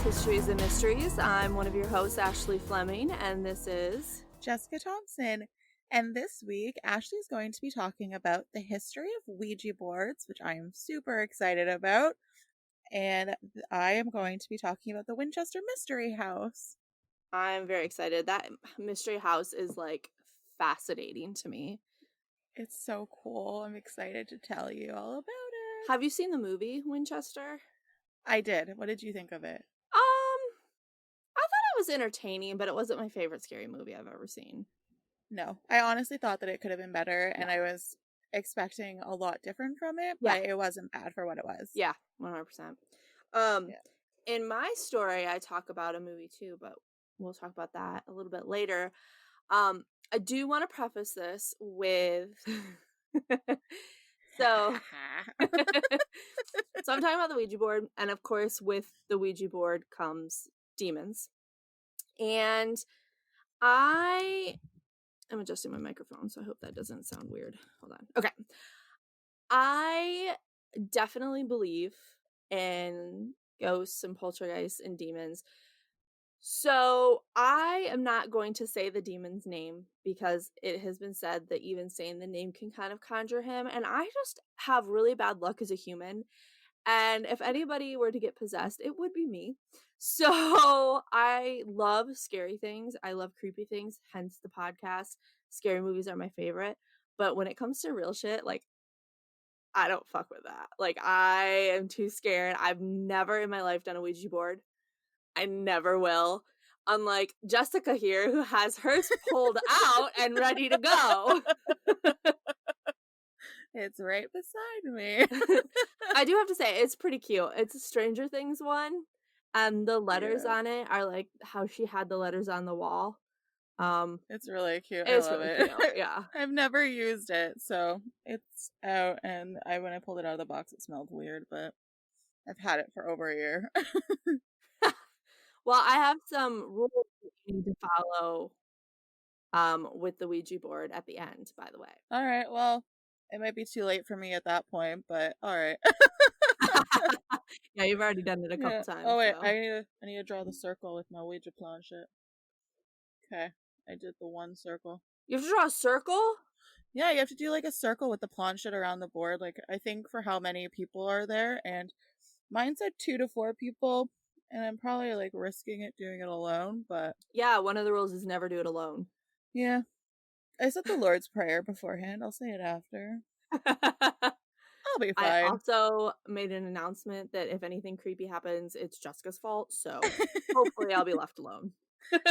Histories and Mysteries. I'm one of your hosts, Ashley Fleming, and this is Jessica Thompson. And this week, Ashley's going to be talking about the history of Ouija boards, which I am super excited about. And I am going to be talking about the Winchester Mystery House. I'm very excited. That mystery house is like fascinating to me. It's so cool. I'm excited to tell you all about it. Have you seen the movie Winchester? I did. What did you think of it? I thought it was entertaining, but it wasn't my favorite scary movie I've ever seen. No, I honestly thought that it could have been better, and I was expecting a lot different from it, but it wasn't bad for what it was. Yeah, 100%. In my story, I talk about a movie too, but we'll talk about that a little bit later. I do want to preface this with so I'm talking about the Ouija board, and of course with the Ouija board comes demons. And I'm adjusting my microphone, so I hope that doesn't sound weird. Hold on. Okay. I definitely believe in ghosts and poltergeists and demons. So I am not going to say the demon's name because it has been said that even saying the name can kind of conjure him. And I just have really bad luck as a human. And if anybody were to get possessed, it would be me. So I love scary things. I love creepy things, hence the podcast. Scary movies are my favorite. But when it comes to real shit, like, I don't fuck with that. Like, I am too scared. I've never in my life done a Ouija board. I never will. Unlike Jessica here, who has hers pulled out and ready to go. It's right beside me. I do have to say, it's pretty cute. It's a Stranger Things one. And the letters on it are like how she had the letters on the wall. It's really cute. It's I love really it. cute. Yeah. I've never used it, so it's out, and when I pulled it out of the box, it smelled weird, but I've had it for over a year. Well, I have some rules that you need to follow with the Ouija board at the end, by the way. All right, well, it might be too late for me at that point, but all right. Yeah, you've already done it a couple times. Oh wait, so. I need to draw the circle with my Ouija planchette. Okay, I did the one circle. You have to draw a circle? Yeah, you have to do like a circle with the planchette around the board. Like, I think for how many people are there, and mine said 2 to 4 people, and I'm probably like risking it doing it alone, but yeah, one of the rules is never do it alone. Yeah, I said the Lord's Prayer beforehand. I'll say it after. I'll be fine. I also made an announcement that if anything creepy happens, it's Jessica's fault, so hopefully I'll be left alone.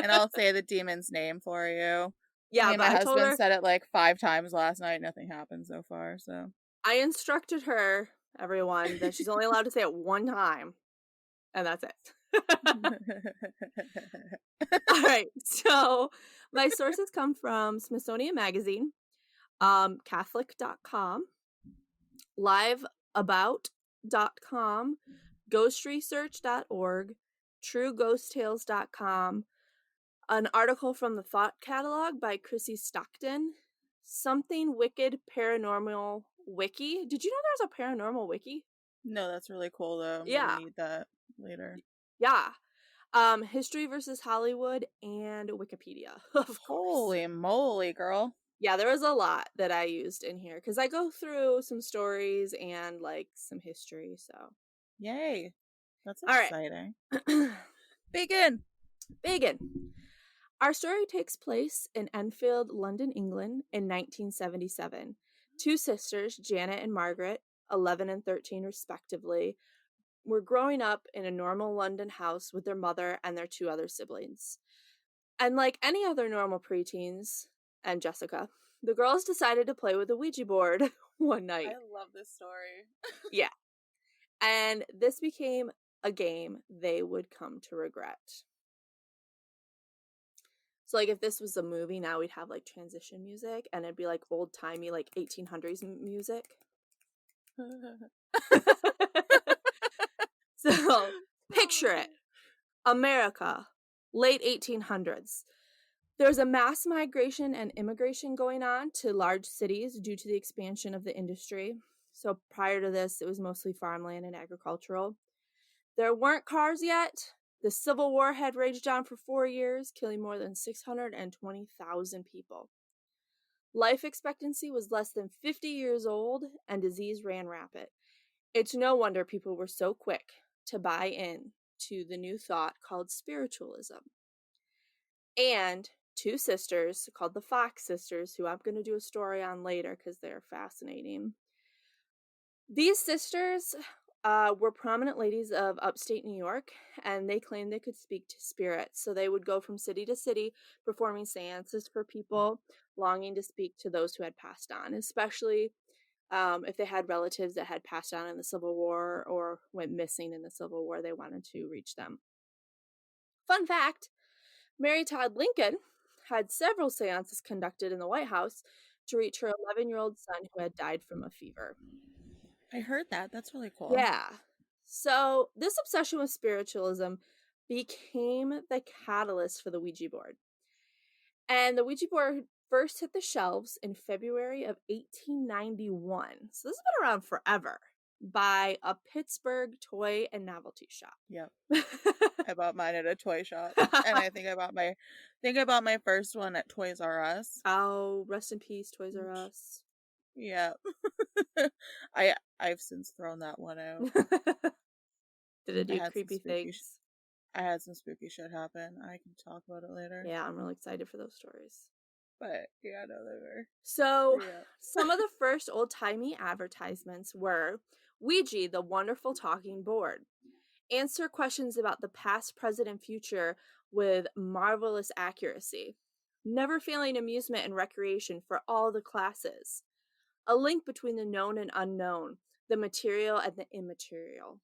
And I'll say the demon's name for you. Yeah, but my husband said it like 5 times last night. Nothing happened so far, so. I instructed her, everyone, that she's only allowed to say it one time, and that's it. All right, so my sources come from Smithsonian Magazine, Catholic.com, liveabout.com, ghostresearch.org, trueghosttales.com, an article from the Thought Catalog by Chrissy Stockton, Something Wicked Paranormal Wiki. Did you know there's a paranormal wiki? No, that's really cool though. I'm gonna need that later. Yeah. History versus Hollywood and Wikipedia, of course. Holy moly, girl. Yeah, there was a lot that I used in here because I go through some stories and like some history, so. Yay. That's exciting. All right. Begin. Our story takes place in Enfield, London, England in 1977. 2 sisters, Janet and Margaret, 11 and 13 respectively, were growing up in a normal London house with their mother and their 2 other siblings. And like any other normal preteens, and Jessica, the girls decided to play with a Ouija board one night. I love this story. Yeah. And this became a game they would come to regret. So, like, if this was a movie, now we'd have, like, transition music, and it'd be, like, old-timey, like, 1800s music. So, picture it. America, late 1800s. There's a mass migration and immigration going on to large cities due to the expansion of the industry. So, prior to this, it was mostly farmland and agricultural. There weren't cars yet, The Civil War had raged on for 4 years, killing more than 620,000 people. Life expectancy was less than 50 years old, and disease ran rapid. It's no wonder people were so quick to buy in to the new thought called spiritualism. And 2 sisters called the Fox sisters, who I'm going to do a story on later because they're fascinating. These sisters were prominent ladies of upstate New York, and they claimed they could speak to spirits. So they would go from city to city performing seances for people longing to speak to those who had passed on, especially if they had relatives that had passed on in the Civil War or went missing in the Civil War. They wanted to reach them. Fun fact, Mary Todd Lincoln had several seances conducted in the White House to reach her 11-year-old son who had died from a fever. I heard that. That's really cool. Yeah. So this obsession with spiritualism became the catalyst for the Ouija board. And the Ouija board first hit the shelves in February of 1891. So this has been around forever by a Pittsburgh toy and novelty shop. Yep. I bought mine at a toy shop. And I think I bought my first one at Toys R Us. Oh, rest in peace, Toys R Us. Yeah. I've since thrown that one out. Did it do creepy things? I had some spooky shit happen. I can talk about it later. Yeah, I'm really excited for those stories. But yeah, no, they were. So some of the first old-timey advertisements were Ouija, the wonderful talking board. Answer questions about the past, present, and future with marvelous accuracy. Never failing amusement and recreation for all the classes. A link between the known and unknown, the material and the immaterial.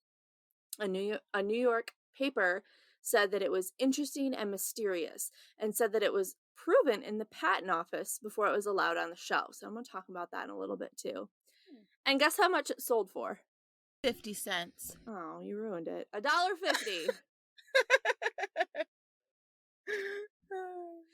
A New York paper said that it was interesting and mysterious, and said that it was proven in the patent office before it was allowed on the shelf. So I'm going to talk about that in a little bit too. And guess how much it sold for? 50 cents. Oh, you ruined it. $1.50.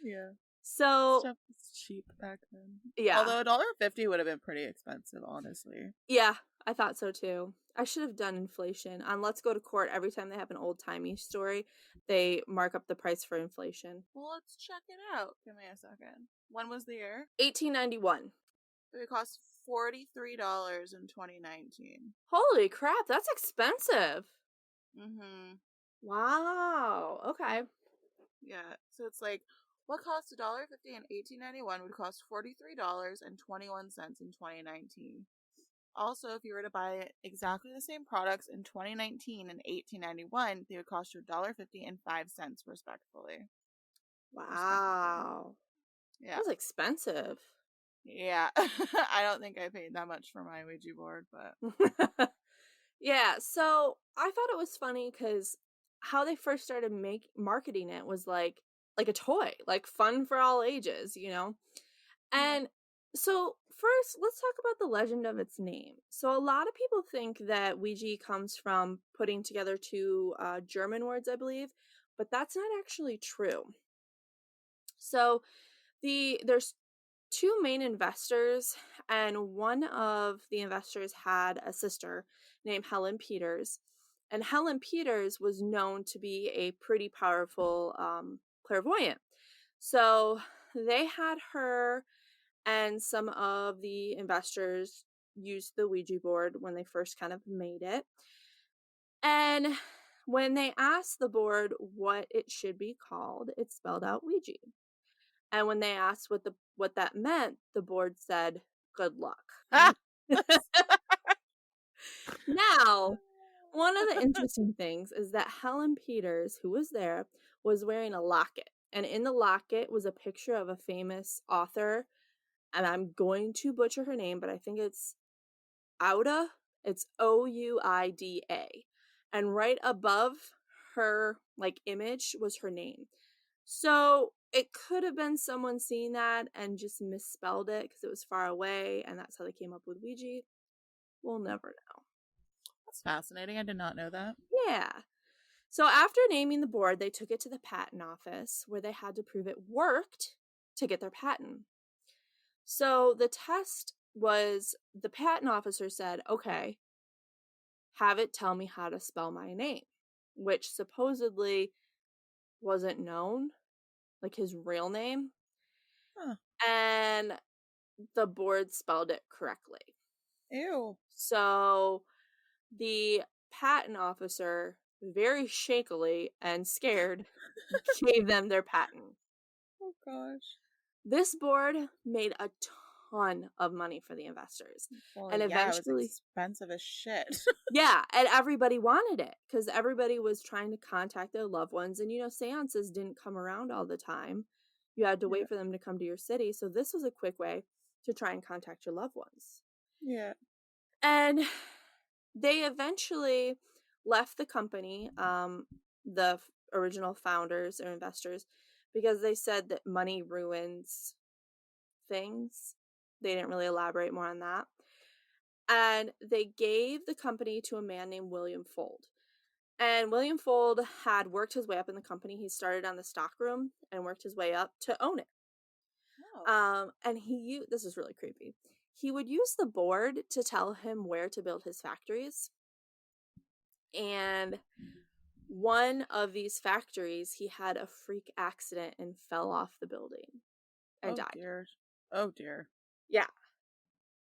Yeah. So stuff was cheap back then. Yeah. Although $1.50 would have been pretty expensive, honestly. Yeah, I thought so too. I should have done inflation. On Let's Go to Court, every time they have an old-timey story, they mark up the price for inflation. Well, let's check it out. Give me a second. When was the year? 1891. It cost $43 in 2019. Holy crap, that's expensive. Mm-hmm. Wow. Okay. Yeah, so it's like, what cost $1.50 in 1891 would cost $43.21 in 2019. Also, if you were to buy exactly the same products in 2019 and 1891, they would cost you $1.50 and 5 cents, respectively. Wow. Yeah. That's expensive. Yeah. I don't think I paid that much for my Ouija board, but... Yeah, so I thought it was funny because how they first started marketing it was like a toy, like fun for all ages, you know? And so first, let's talk about the legend of its name. So a lot of people think that Ouija comes from putting together 2 German words, I believe, but that's not actually true. So there's 2 main investors, and one of the investors had a sister named Helen Peters. And Helen Peters was known to be a pretty powerful clairvoyant. So they had her and some of the investors use the Ouija board when they first kind of made it. And when they asked the board what it should be called, it spelled out Ouija. And when they asked what that meant, the board said, "Good luck." Now, one of the interesting things is that Helen Peters, who was there, was wearing a locket. And in the locket was a picture of a famous author. And I'm going to butcher her name, but I think it's Ouida. It's Ouida. And right above her image was her name. So it could have been someone seeing that and just misspelled it because it was far away, and that's how they came up with Ouija. We'll never know. That's fascinating. I did not know that. Yeah. So after naming the board, they took it to the patent office where they had to prove it worked to get their patent. So the test was, the patent officer said, okay, have it tell me how to spell my name. which supposedly wasn't known, like his real name. Huh. And the board spelled it correctly. Ew. So the patent officer, very shakily and scared, gave them their patent. Oh gosh. This board made a ton of money for the investors. Well, And yeah, it was eventually, expensive as shit. yeah, and everybody wanted it because everybody was trying to contact their loved ones. And, seances didn't come around all the time. You had to Yeah. wait for them to come to your city. So this was a quick way to try and contact your loved ones. Yeah. And they eventually left the company, original founders or investors, because they said that money ruins things. They didn't really elaborate more on that. And they gave the company to a man named William Fuld. And William Fuld had worked his way up in the company. He started on the stockroom and worked his way up to own it. Oh. And this is really creepy. He would use the board to tell him where to build his factories. And one of these factories, he had a freak accident and fell off the building and died. Dear. Oh dear. Yeah.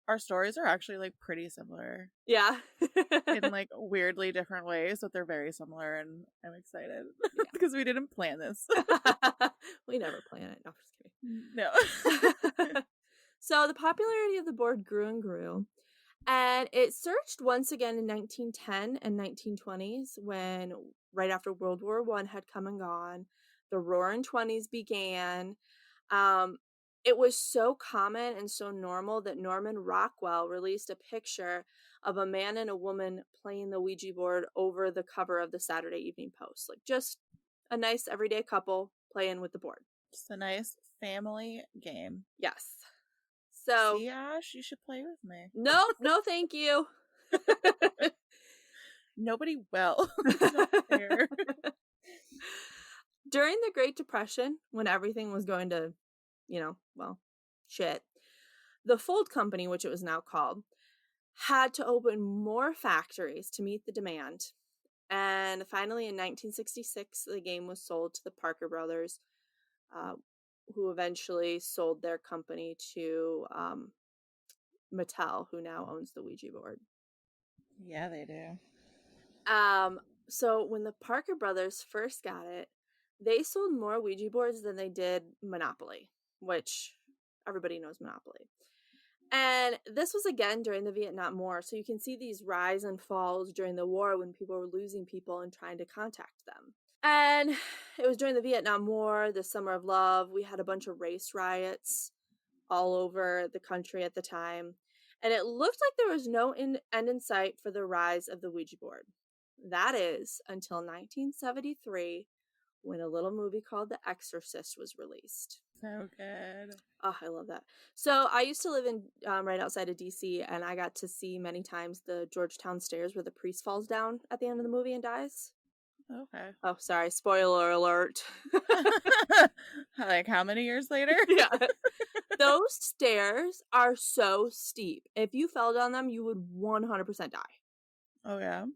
Our stories are actually like pretty similar. Yeah. In like weirdly different ways, but they're very similar, and I'm excited because we didn't plan this. We never plan it. No, No. just kidding. So the popularity of the board grew and grew, and it surged once again in 1910 and 1920s when, right after World War I had come and gone, the Roaring Twenties began. It was so common and so normal that Norman Rockwell released a picture of a man and a woman playing the Ouija board over the cover of the Saturday Evening Post. Like, just a nice everyday couple playing with the board. Just a nice family game. Yes. So, see, Ash, you should play with me. no, thank you. Nobody will. It's not fair. During the Great Depression, when everything was going to, shit, the Fuld Company, which it was now called, had to open more factories to meet the demand. And finally, in 1966, the game was sold to the Parker brothers, who eventually sold their company to Mattel, who now owns the Ouija board. Yeah, they do. So when the Parker brothers first got it, they sold more Ouija boards than they did Monopoly, which everybody knows Monopoly. And this was again during the Vietnam War, so you can see these rise and falls during the war when people were losing people and trying to contact them. And it was during the Vietnam War, the Summer of Love. We had a bunch of race riots all over the country at the time. And it looked like there was no end in sight for the rise of the Ouija board. That is until 1973, when a little movie called The Exorcist was released. So good. Oh, I love that. So I used to live in right outside of DC, and I got to see many times the Georgetown stairs where the priest falls down at the end of the movie and dies. Okay. Oh, sorry. Spoiler alert. Like how many years later? Yeah. Those stairs are so steep. If you fell down them, you would 100% die. Oh, yeah?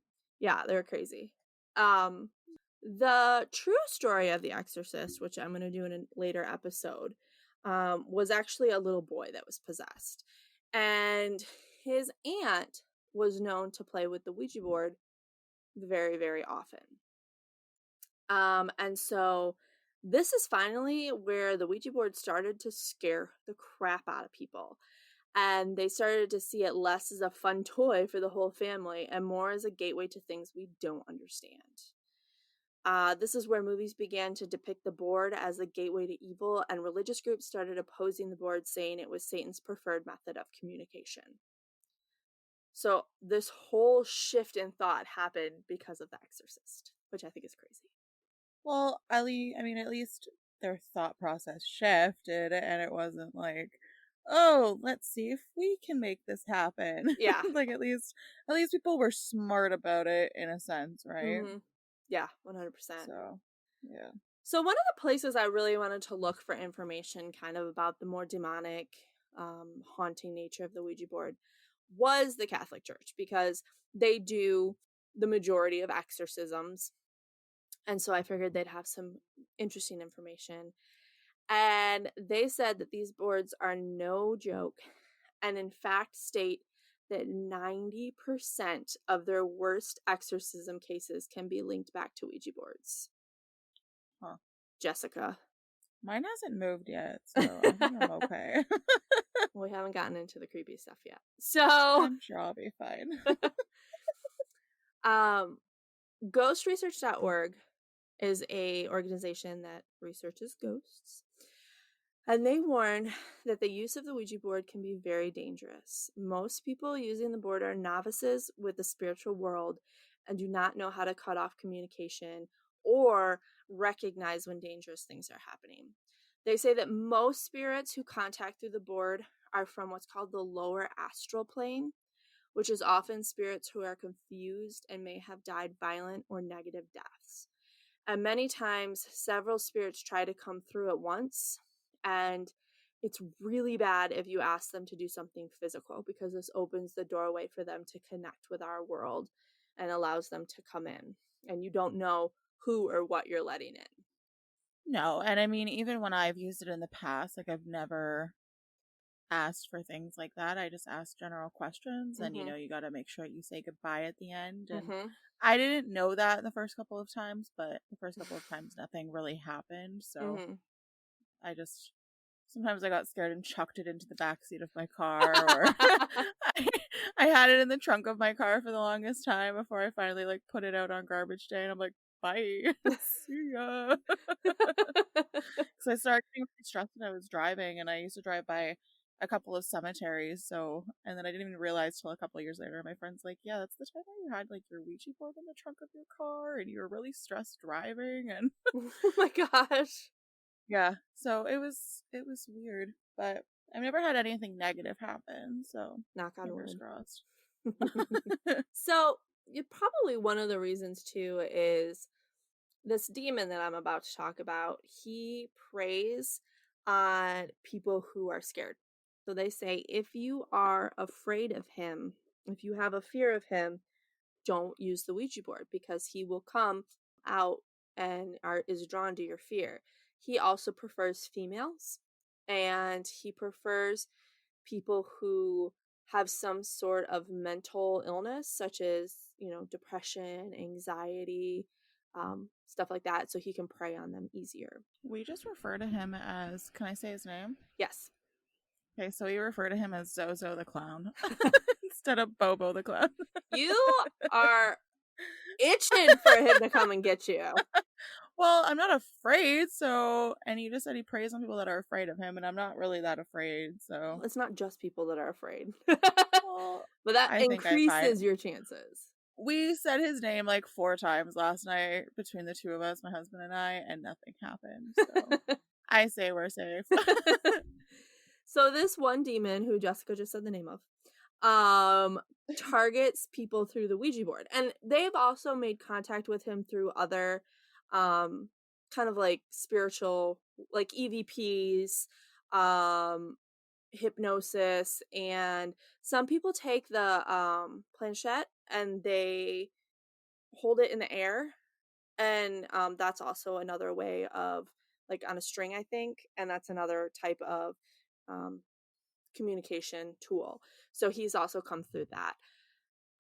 Yeah, they're crazy. The true story of The Exorcist, which I'm going to do in a later episode, was actually a little boy that was possessed. And his aunt was known to play with the Ouija board very, very often. And so this is finally where the Ouija board started to scare the crap out of people. And they started to see it less as a fun toy for the whole family and more as a gateway to things we don't understand. This is where movies began to depict the board as a gateway to evil, and religious groups started opposing the board, saying it was Satan's preferred method of communication. So this whole shift in thought happened because of The Exorcist, which I think is crazy. Well, at least their thought process shifted, and it wasn't like, oh, let's see if we can make this happen. Yeah. Like at least people were smart about it in a sense, right? Mm-hmm. Yeah, 100%. So, yeah. So one of the places I really wanted to look for information kind of about the more demonic, haunting nature of the Ouija board was the Catholic Church, because they do the majority of exorcisms. And so I figured they'd have some interesting information. And they said that these boards are no joke, and in fact state that 90% of their worst exorcism cases can be linked back to Ouija boards. Huh. Jessica. Mine hasn't moved yet, so I think I'm okay. We haven't gotten into the creepy stuff yet. So I'm sure I'll be fine. Ghostresearch.org is a organization that researches ghosts. And they warn that the use of the Ouija board can be very dangerous. Most people using the board are novices with the spiritual world and do not know how to cut off communication or recognize when dangerous things are happening. They say that most spirits who contact through the board are from what's called the lower astral plane, which is often spirits who are confused and may have died violent or negative deaths. And many times, several spirits try to come through at once. And it's really bad if you ask them to do something physical, because this opens the doorway for them to connect with our world and allows them to come in. And you don't know who or what you're letting in. No, and I mean, even when I've used it in the past, like I've never asked for things like that. I just asked general questions, and you got to make sure you say goodbye at the end. And I didn't know that the first couple of times, but the first couple of times nothing really happened. So I just sometimes I got scared and chucked it into the backseat of my car, or I had it in the trunk of my car for the longest time before I finally like put it out on garbage day, and I'm like, bye, see ya. Because I started getting really stressed when I was driving, and I used to drive by a couple of cemeteries. So, and then I didn't even realize till a couple of years later. My friend's like, "Yeah, that's the time where you had like your Ouija board in the trunk of your car, and you were really stressed driving." And oh my gosh, yeah, so it was weird, but I've never had anything negative happen. So knock on fingers wood. crossed. So, probably one of the reasons too is this demon that I'm about to talk about. He preys on people who are scared. So they say if you are afraid of him, if you have a fear of him, don't use the Ouija board, because he will come out and is drawn to your fear. He also prefers females, and he prefers people who have some sort of mental illness, such as, depression, anxiety, stuff like that, so he can prey on them easier. We just refer to him as, can I say his name? Yes. Okay, so we refer to him as Zozo the clown instead of Bobo the clown. You are itching for him to come and get you. Well, I'm not afraid, so, and he just said he preys on people that are afraid of him, and I'm not really that afraid, so. It's not just people that are afraid. Well, but that I think increases your chances. We said his name like 4 times last night between the two of us, my husband and I, and nothing happened, so I say we're safe. So this one demon, who Jessica just said the name of, targets people through the Ouija board. And they've also made contact with him through other kind of like spiritual, like EVPs, hypnosis, and some people take the planchette and they hold it in the air, and that's also another way of, like, on a string, I think, and that's another type of communication tool. So he's also come through that.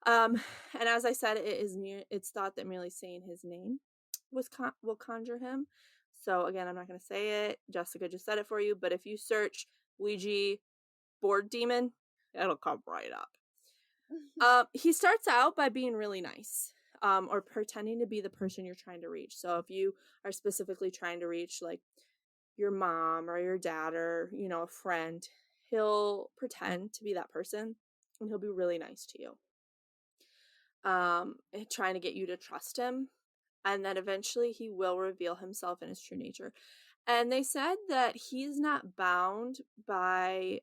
And as I said, it's thought that merely saying his name will conjure him. So again, I'm not going to say it. Jessica just said it for you. But if you search Ouija board demon, it'll come right up. He starts out by being really nice, or pretending to be the person you're trying to reach. So if you are specifically trying to reach, like, your mom or your dad, or, a friend, he'll pretend to be that person, and he'll be really nice to you, trying to get you to trust him. And then eventually he will reveal himself in his true nature. And they said that he's not bound by,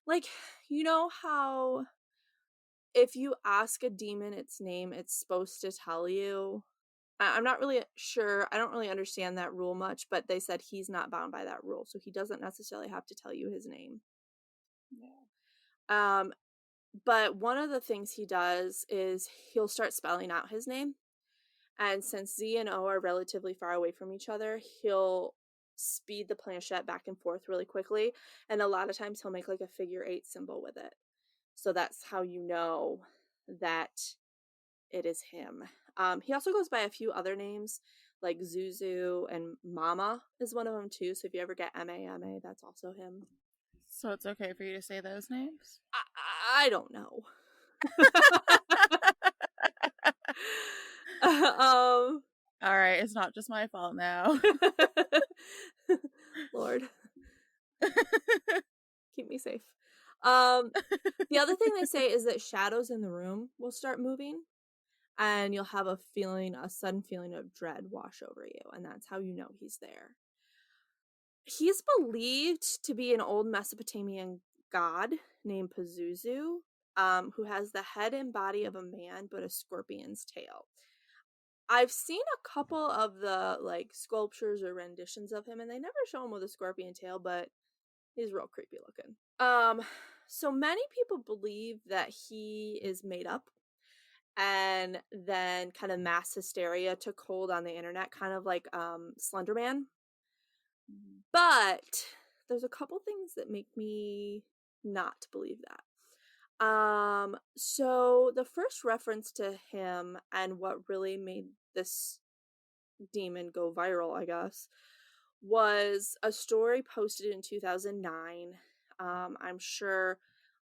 like, how if you ask a demon its name, it's supposed to tell you. I'm not really sure. I don't really understand that rule much, but they said he's not bound by that rule. So he doesn't necessarily have to tell you his name. Yeah. But one of the things he does is he'll start spelling out his name. And since Z and O are relatively far away from each other, he'll speed the planchette back and forth really quickly. And a lot of times he'll make like a figure 8 symbol with it. So that's how you know that it is him. He also goes by a few other names like Zuzu, and Mama is one of them too. So if you ever get MAMA, that's also him. So it's okay for you to say those names? I don't know. um All right, it's not just my fault now. Lord, keep me safe. The other thing they say is that shadows in the room will start moving, and you'll have a sudden feeling of dread wash over you, and that's how you know he's there. He's believed to be an old Mesopotamian god named Pazuzu, who has the head and body of a man but a scorpion's tail. I've seen a couple of the like sculptures or renditions of him, and they never show him with a scorpion tail, but he's real creepy looking. So many people believe that he is made up, and then kind of mass hysteria took hold on the internet, kind of like Slender Man. But there's a couple things that make me not believe that. So the first reference to him and what really made this demon go viral, I guess, was a story posted in 2009. I'm sure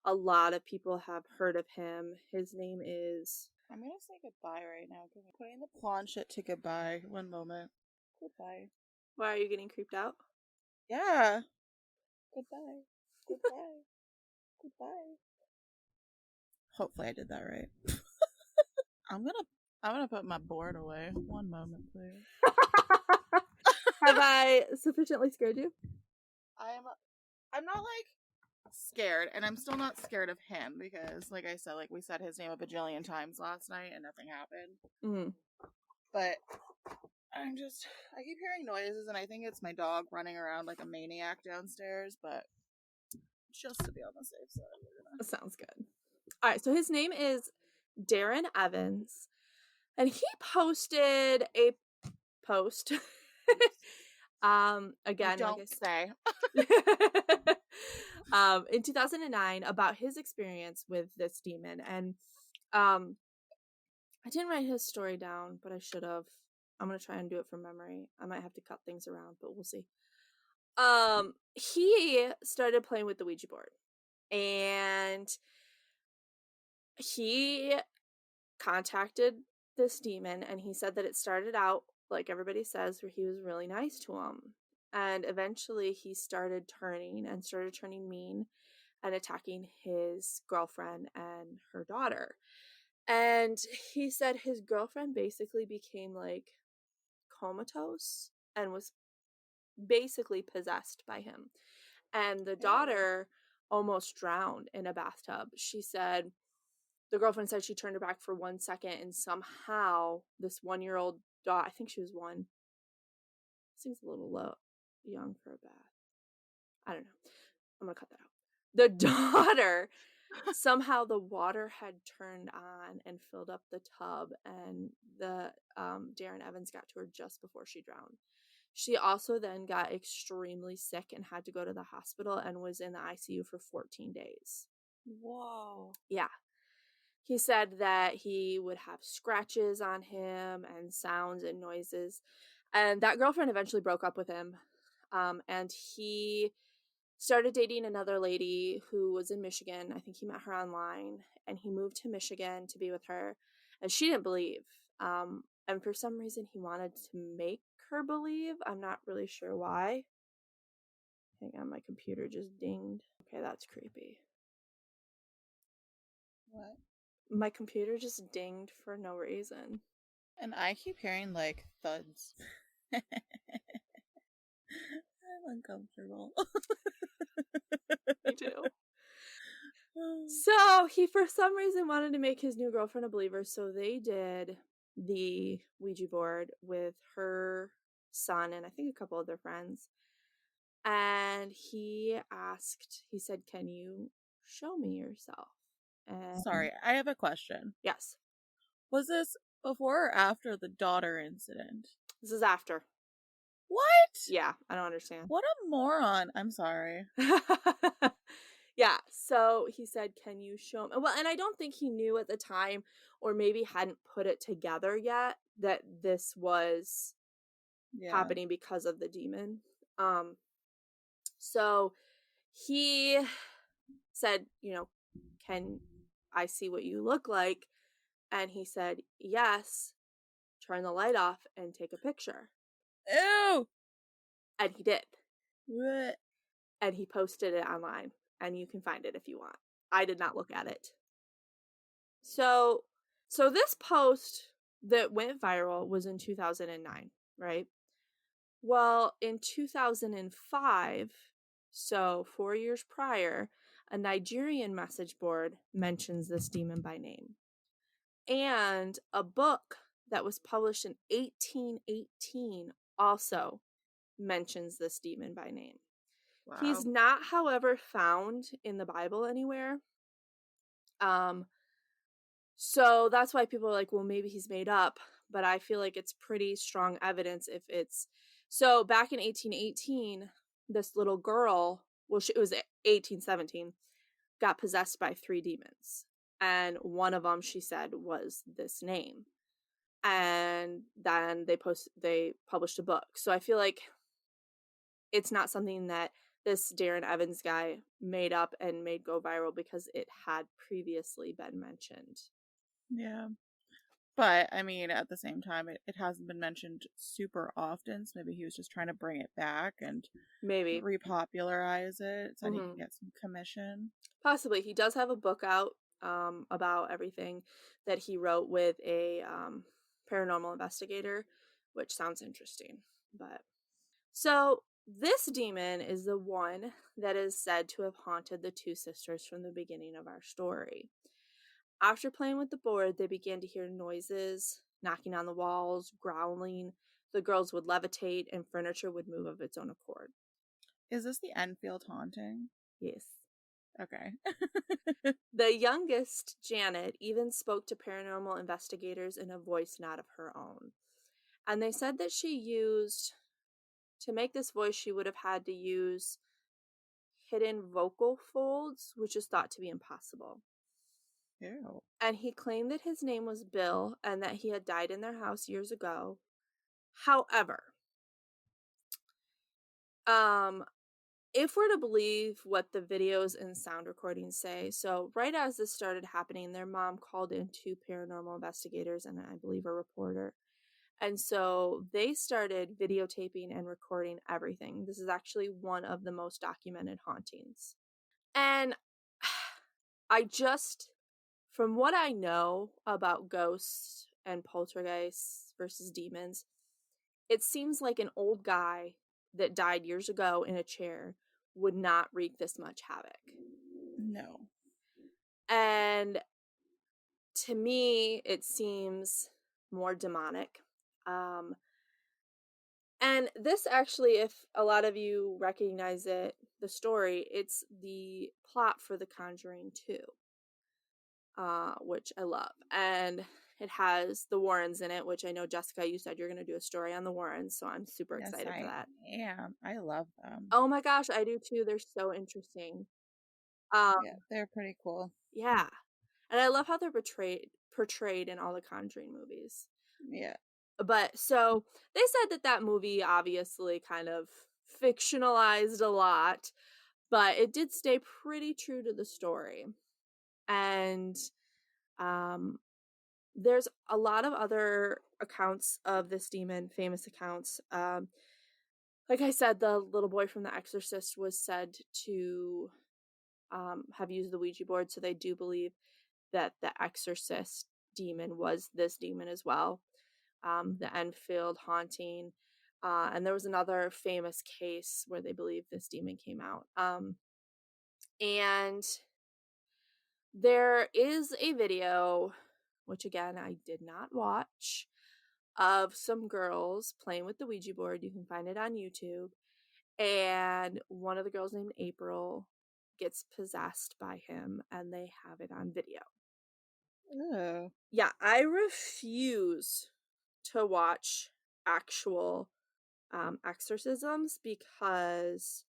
a lot of people have heard of him. His name is... I'm gonna say goodbye right now. Putting the planchette to goodbye. One moment. Goodbye. Why are you getting creeped out? Yeah. Goodbye. Goodbye. Goodbye. Hopefully I did that right. I'm gonna put my board away. One moment, please. Have I sufficiently scared you? I'm not like scared, and I'm still not scared of him because, like I said, like we said his name a bajillion times last night and nothing happened. Mm-hmm. But I keep hearing noises, and I think it's my dog running around like a maniac downstairs, but just to be on the safe side. Sounds good. All right, so his name is Darren Evans, and he posted a post. Again, don't say. In 2009 about his experience with this demon, and I didn't write his story down, but I should have. I'm gonna try and do it from memory. I might have to cut things around, but we'll see. He started playing with the Ouija board, and he contacted this demon, and he said that it started out like everybody says, where he was really nice to him, and eventually he started turning mean and attacking his girlfriend and her daughter. And he said his girlfriend basically became like comatose and was basically possessed by him, and the daughter almost drowned in a bathtub. She said the girlfriend said she turned her back for 1 second, and somehow this 1-year-old daughter, I think she was 1, seems a little young for a bath. I don't know. I'm gonna cut that out. The daughter, somehow the water had turned on and filled up the tub, and the Darren Evans got to her just before she drowned. She also then got extremely sick and had to go to the hospital and was in the ICU for 14 days. Whoa. Yeah. He said that he would have scratches on him and sounds and noises. And that girlfriend eventually broke up with him. And he started dating another lady who was in Michigan. I think he met her online. And he moved to Michigan to be with her. And she didn't believe. And for some reason, he wanted to make her believe. I'm not really sure why. Hang on, my computer just dinged. Okay, that's creepy. What? My computer just dinged for no reason. And I keep hearing like thuds. I'm uncomfortable. Me too. So he, for some reason, wanted to make his new girlfriend a believer, so they did the Ouija board with her son and I think a couple of their friends. And he said, "Can you show me yourself?" And Sorry, I have a question. yes. Was this before or after the daughter incident? This is after. What? Yeah, I don't understand. What a moron. I'm sorry. Yeah, so he said, "Can you show me?" Well, and I don't think he knew at the time, or maybe hadn't put it together yet, that this was Yeah. happening because of the demon. Um, so he said, "Can I see what you look like?" And he said, "Yes, turn the light off and take a picture." Ew. And he did. Blech. And he posted it online, and you can find it if you want. I did not look at it. So this post that went viral was in 2009, right? Well, in 2005, so 4 years prior, a Nigerian message board mentions this demon by name. And a book that was published in 1818 also mentions this demon by name. Wow. He's not, however, found in the Bible anywhere. So that's why people are like, well, maybe he's made up, but I feel like it's pretty strong evidence if it's. So back in 1818, this little girl, well, it was 1817, got possessed by 3 demons. And one of them, she said, was this name. And then they published a book. So I feel like it's not something that this Darren Evans guy made up and made go viral, because it had previously been mentioned. Yeah. But, I mean, at the same time, it hasn't been mentioned super often, so maybe he was just trying to bring it back and Maybe. repopularize it so he can Mm-hmm. get some commission. Possibly. He does have a book out about everything that he wrote with a paranormal investigator, which sounds interesting. But so this demon is the one that is said to have haunted the 2 sisters from the beginning of our story. After playing with the board, they began to hear noises, knocking on the walls, growling. The girls would levitate, and furniture would move of its own accord. Is this the Enfield haunting? Yes. Okay. The youngest, Janet, even spoke to paranormal investigators in a voice not of her own. And they said that to make this voice, she would have had to use hidden vocal folds, which is thought to be impossible. Ew. And he claimed that his name was Bill and that he had died in their house years ago. However, if we're to believe what the videos and sound recordings say, so right as this started happening, their mom called in 2 paranormal investigators and I believe a reporter. And so they started videotaping and recording everything. This is actually one of the most documented hauntings. And from what I know about ghosts and poltergeists versus demons, it seems like an old guy that died years ago in a chair would not wreak this much havoc. No. And to me, it seems more demonic. And this actually, if a lot of you recognize it, the story, it's the plot for The Conjuring 2, which I love. And it has the Warrens in it, which I know, Jessica, you said you're going to do a story on the Warrens, so I'm super Yes, excited for I that. am. I love them. Oh my gosh, I do too. They're so interesting. Yeah, they're pretty cool. Yeah. And I love how they're portrayed in all the Conjuring movies. Yeah. But so they said that movie obviously kind of fictionalized a lot, but it did stay pretty true to the story. And there's a lot of other accounts of this demon, famous accounts. Like I said, the little boy from The Exorcist was said to have used the Ouija board, so they do believe that the Exorcist demon was this demon as well. The Enfield haunting. And there was another famous case where they believe this demon came out. And there is a video, which again I did not watch, of some girls playing with the Ouija board. You can find it on YouTube. And one of the girls named April gets possessed by him, and they have it on video. Oh. Yeah, I refuse to watch actual exorcisms because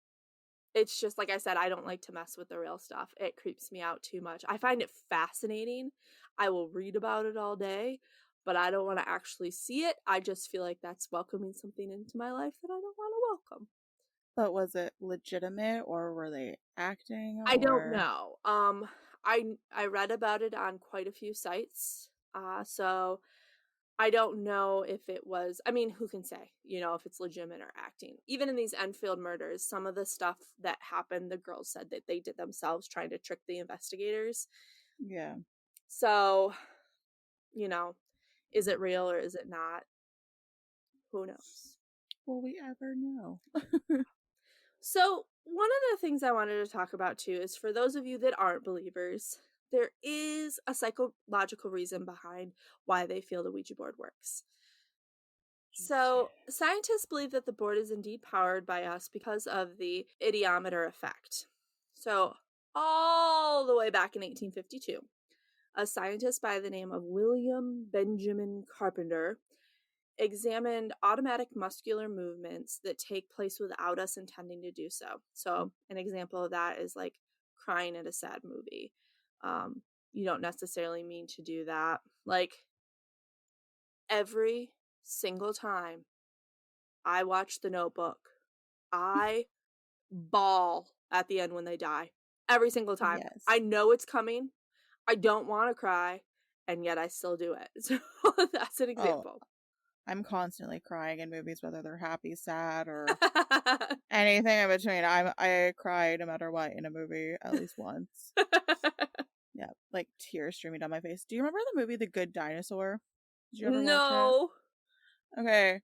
it's just like I said, I don't like to mess with the real stuff. It creeps me out too much. I find it fascinating. I will read about it all day, but I don't want to actually see it. I just feel like that's welcoming something into my life that I don't want to welcome. But was it legitimate or were they acting I don't or know. I read about it on quite a few sites. So I don't know if it was, I mean, who can say, if it's legitimate or acting. Even in these Enfield murders, some of the stuff that happened, the girls said that they did themselves trying to trick the investigators. yeah. So, you know, is it real or is it not? Who knows? Will we ever know? So, one of the things I wanted to talk about too is for those of you that aren't believers, there is a psychological reason behind why they feel the Ouija board works. So, scientists believe that the board is indeed powered by us because of the idiometer effect. So, all the way back in 1852, a scientist by the name of William Benjamin Carpenter examined automatic muscular movements that take place without us intending to do so. So, an example of that is like crying at a sad movie. You don't necessarily mean to do that. Like, every single time I watch The Notebook, I bawl at the end when they die. Every single time. Yes. I know it's coming. I don't want to cry, and yet I still do it. So that's an Oh, example. I'm constantly crying in movies, whether they're happy, sad, or anything in between. I cry no matter what in a movie at least once. Yeah, like tears streaming down my face. Do you remember the movie The Good Dinosaur? Did you ever watch it? No. Okay.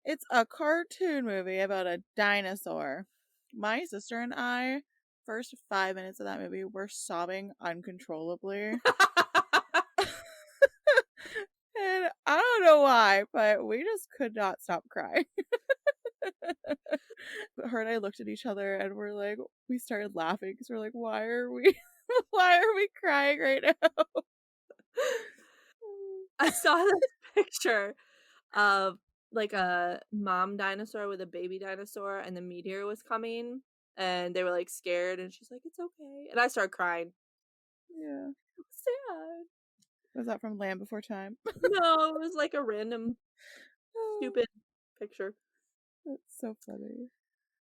It's a cartoon movie about a dinosaur. My sister and I, first 5 minutes of that movie, were sobbing uncontrollably. And I don't know why, but we just could not stop crying. But her and I looked at each other and we started laughing because we're like, why are we, why are we crying right now? I saw this picture of like a mom dinosaur with a baby dinosaur, and the meteor was coming, and they were like scared, and she's like, "It's okay," and I started crying. Yeah. It was sad. Was that from Land Before Time? No, it was like a random Oh, stupid picture. that's so funny.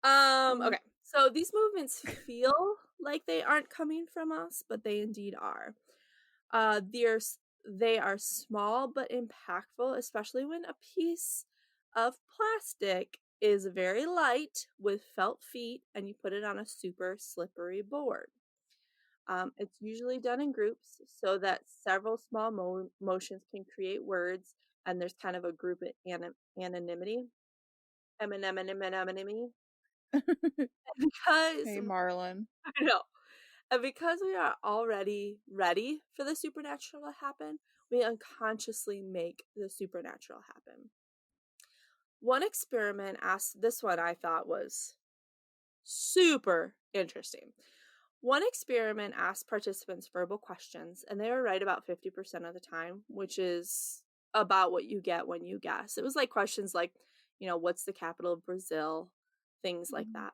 Okay. So these movements feel like they aren't coming from us, but they indeed are. They are small but impactful, especially when a piece of plastic is very light with felt feet and you put it on a super slippery board. It's usually done in groups so that several small motions can create words, and there's kind of a group anonymity. Anonymity. Because Hey, Marlon. I know. And because we are already ready for the supernatural to happen, we unconsciously make the supernatural happen. One experiment asked, this one I thought was super interesting. One experiment asked participants verbal questions, and they were right about 50% of the time, which is about what you get when you guess. It was like questions like, what's the capital of Brazil? Things like that.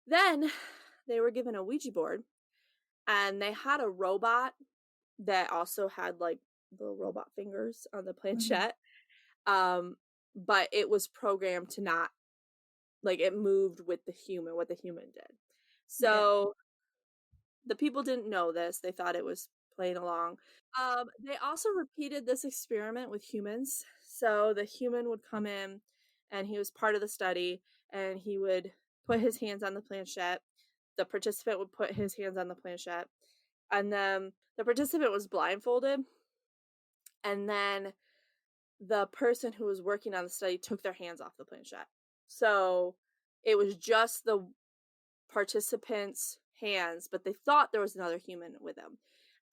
Then they were given a Ouija board, and they had a robot that also had like little robot fingers on the planchette. But it was programmed to not, like, it moved with the human, what the human did. Yeah. So the people didn't know this. They thought it was playing along. They also repeated this experiment with humans. So the human would come in and he was part of the study, and he would put his hands on the planchette. The participant would put his hands on the planchette, and then the participant was blindfolded, and then the person who was working on the study took their hands off the planchette. So it was just the participants' hands, but they thought there was another human with them.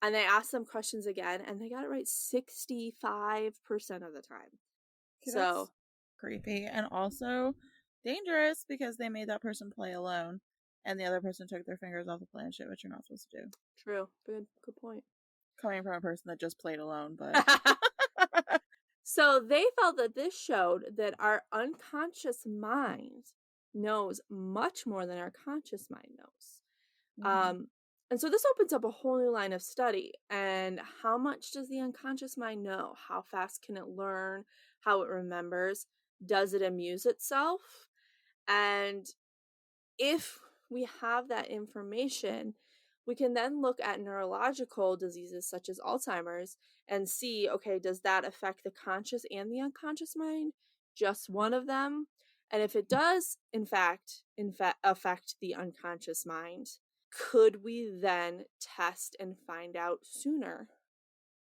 And they asked them questions again, and they got it right 65% of the time. Okay, So that's creepy and also dangerous because they made that person play alone and the other person took their fingers off the planchette, which you're not supposed to do. true. Good point. Coming from a person that just played alone, but So they felt that this showed that our unconscious mind knows much more than our conscious mind knows. And so this opens up a whole new line of study. And how much does the unconscious mind know? How fast can it learn? How it remembers? Does it amuse itself? And if we have that information, we can then look at neurological diseases such as Alzheimer's and see, okay, does that affect the conscious and the unconscious mind? Just one of them? And if it does, in fact, affect the unconscious mind, could we then test and find out sooner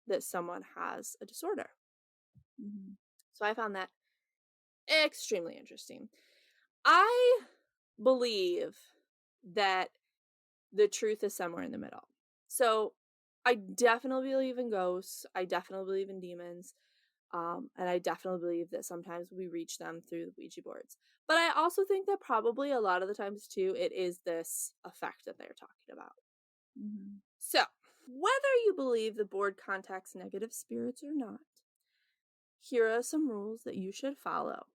that someone has a disorder? So I found that extremely interesting. I believe that the truth is somewhere in the middle. So I definitely believe in ghosts. I definitely believe in demons. And I definitely believe that sometimes we reach them through the Ouija boards. But I also think that probably a lot of the times too, it is this effect that they're talking about. So whether you believe the board contacts negative spirits or not, here are some rules that you should follow.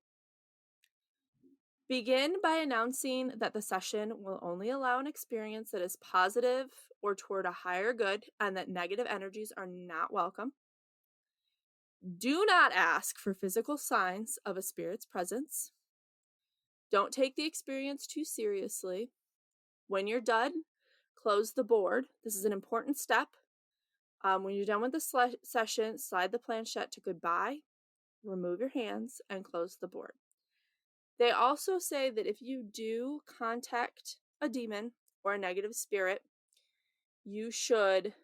Begin by announcing that the session will only allow an experience that is positive or toward a higher good and that negative energies are not welcome. Do not ask for physical signs of a spirit's presence. Don't take the experience too seriously. When you're done, close the board. This is an important step. When you're done with the session, slide the planchette to goodbye, remove your hands, and close the board. They also say that if you do contact a demon or a negative spirit, you should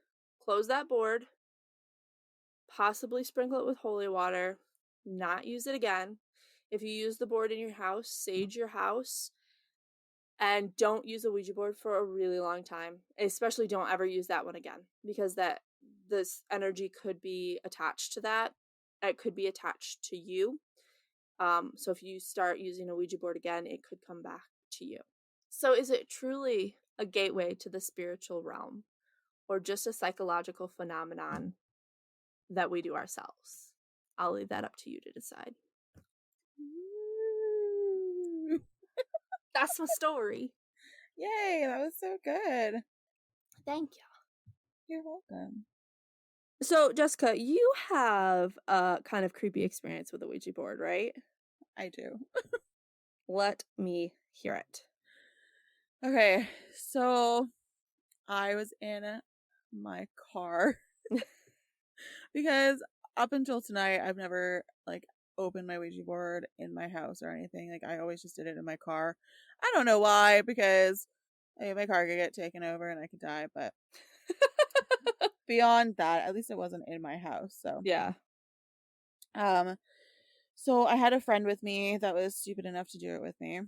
close that board, possibly sprinkle it with holy water, not use it again. If you use the board in your house, sage your house, and don't use a Ouija board for a really long time. Especially don't ever use that one again, because this energy could be attached to that. It could be attached to you. So if you start using a Ouija board again, it could come back to you. So is it truly a gateway to the spiritual realm, or just a psychological phenomenon that we do ourselves? I'll leave that up to you to decide. That's my story. Yay, that was so good. Thank you. You're welcome. So, Jessica, you have a kind of creepy experience with a Ouija board, right? I do. Let me hear it. Okay, so I was in my car because up until tonight, I've never opened my Ouija board in my house or anything. Like, I always just did it in my car. I don't know why, because my car could get taken over and I could die, but beyond that, at least it wasn't in my house. So yeah. So I had a friend with me that was stupid enough to do it with me.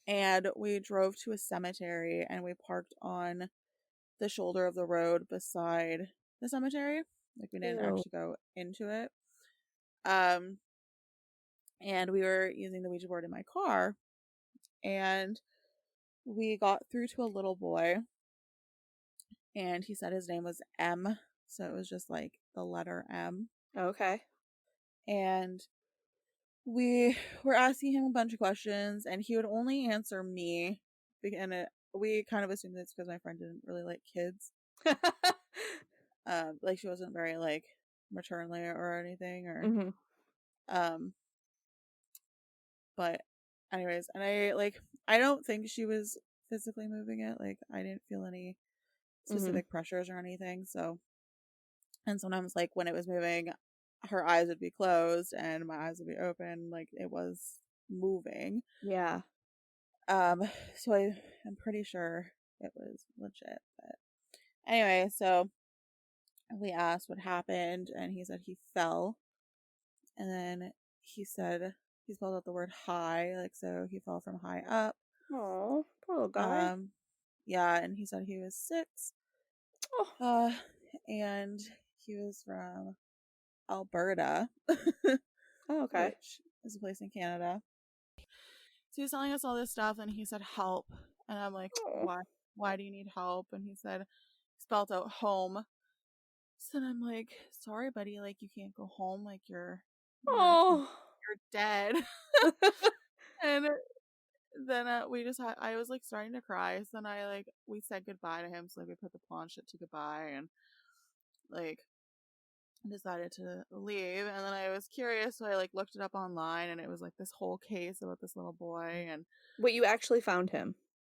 And we drove to a cemetery and we parked on the shoulder of the road beside the cemetery. Like, we didn't actually go into it. And we were using the Ouija board in my car. And we got through to a little boy. And he said his name was M. So it was just like the letter M. Okay. And we were asking him a bunch of questions, and he would only answer me. And we kind of assumed it's because my friend didn't really like kids. Like, she wasn't very maternally or anything, or but anyways, and I don't think she was physically moving it. Like, I didn't feel any specific pressures or anything. So, and sometimes when it was moving, her eyes would be closed and my eyes would be open, like it was moving. Yeah. So I'm pretty sure it was legit. But anyway, so we asked what happened, and he said he fell, and then he said he spelled out the word high, so he fell from high up. Oh, poor little guy. Yeah, and he said he was 6. Oh. And he was from Alberta. Oh, okay. Which is a place in Canada. So he was telling us all this stuff, and he said help, and I'm like, why do you need help? And he said, spelled out home, So then I'm like, sorry, buddy, like you can't go home, like you're Oh. dead. And then I was like starting to cry. So then we said goodbye to him. So like we put the planchette to goodbye and like decided to leave. And then I was curious, so I like looked it up online, and it was like this whole case about this little boy. And Wait, you actually found him?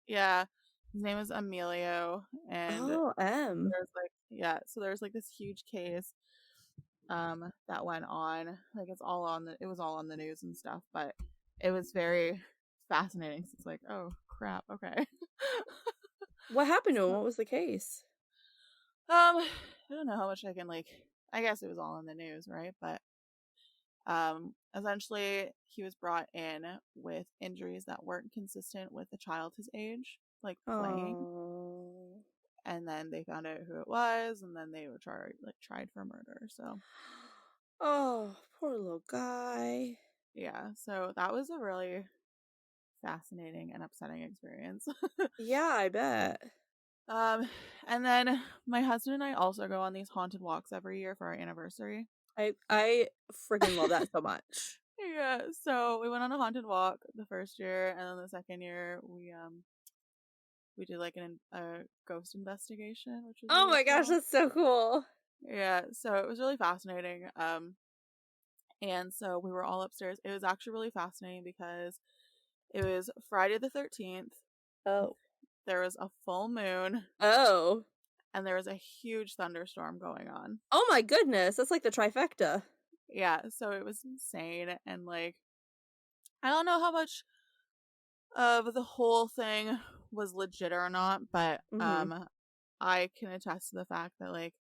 yeah, his name is Emilio, and Oh, M. so there's like this huge case that went on. Like it was all on the news and stuff, but it was very fascinating. So it's like, oh crap, okay. What happened to him? What was the case? I don't know how much I can like. I guess it was all in the news, right? But essentially, he was brought in with injuries that weren't consistent with the child his age, like playing. Oh. And then they found out who it was, and then they were tried for murder. So Oh, poor little guy. yeah, so that was a really fascinating and upsetting experience. Yeah, I bet. um, and then my husband and I also go on these haunted walks every year for our anniversary. I freaking love that so much. Yeah, so we went on a haunted walk the first year, and then the second year we did like a ghost investigation, which was Oh really my gosh, cool. that's so cool. Yeah, so it was really fascinating. And so we were all upstairs. It was actually really fascinating because it was Friday the 13th. Oh. There was a full moon, Oh. and there was a huge thunderstorm going on. Oh my goodness, that's like the trifecta. Yeah, so it was insane. And like, I don't know how much of the whole thing was legit or not, but Mm-hmm. I can attest to the fact that like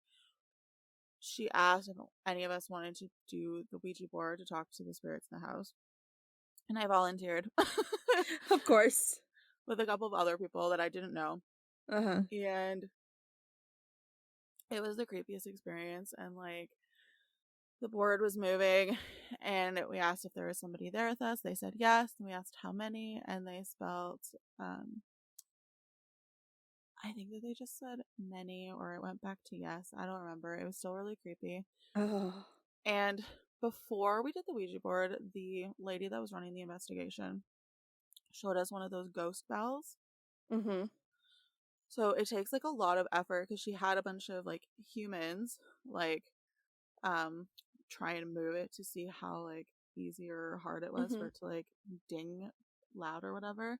she asked if any of us wanted to do the Ouija board to talk to the spirits in the house, and I volunteered Of course. with a couple of other people that I didn't know. Uh-huh. And it was the creepiest experience. And like, the board was moving, and we asked if there was somebody there with us. They said yes, and we asked how many, and they spelled I think that they just said many, or it went back to yes. I don't remember. It was still really creepy. Oh. And before we did the Ouija board, the lady that was running the investigation showed us one of those ghost bells. Mm-hmm. So it takes like a lot of effort, because she had a bunch of like humans like try and move it to see how like easy or hard it was Mm-hmm. for it to like ding loud or whatever.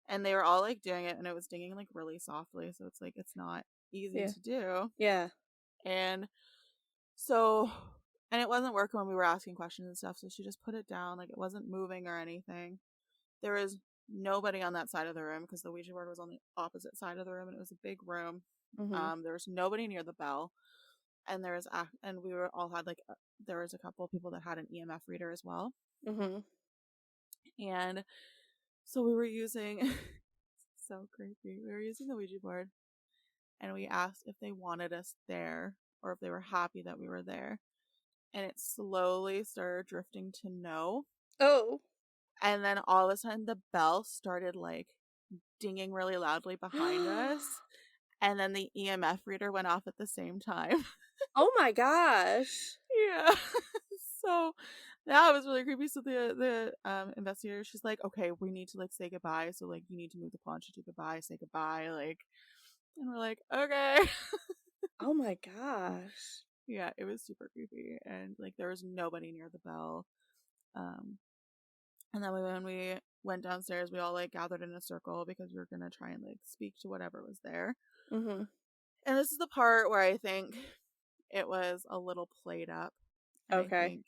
And they were all like doing it, and it was dinging like really softly, so it's like it's not easy Yeah. to do. Yeah. And so, and it wasn't working when we were asking questions and stuff, so she just put it down. Like, it wasn't moving or anything. There was nobody on that side of the room, because the Ouija board was on the opposite side of the room, and it was a big room. Mm-hmm. There was nobody near the bell, and and we were all had like there was a couple of people that had an EMF reader as well. Mm-hmm. And so we were using so creepy. We were using the Ouija board, and we asked if they wanted us there, or if they were happy that we were there. And it slowly started drifting to no. Oh. And then all of a sudden the bell started like dinging really loudly behind us. And then the EMF reader went off at the same time. Oh my gosh. Yeah. So that was really creepy. So the investigator, she's like, okay, we need to like say goodbye. So like you need to move the plancha to goodbye, say goodbye, like, and we're like, okay. Oh my gosh. Yeah, it was super creepy. And like there was nobody near the bell. And then when we went downstairs, we all like gathered in a circle, because we were gonna try and like speak to whatever was there. Mm-hmm. And this is the part where I think it was a little played up. And I Okay. think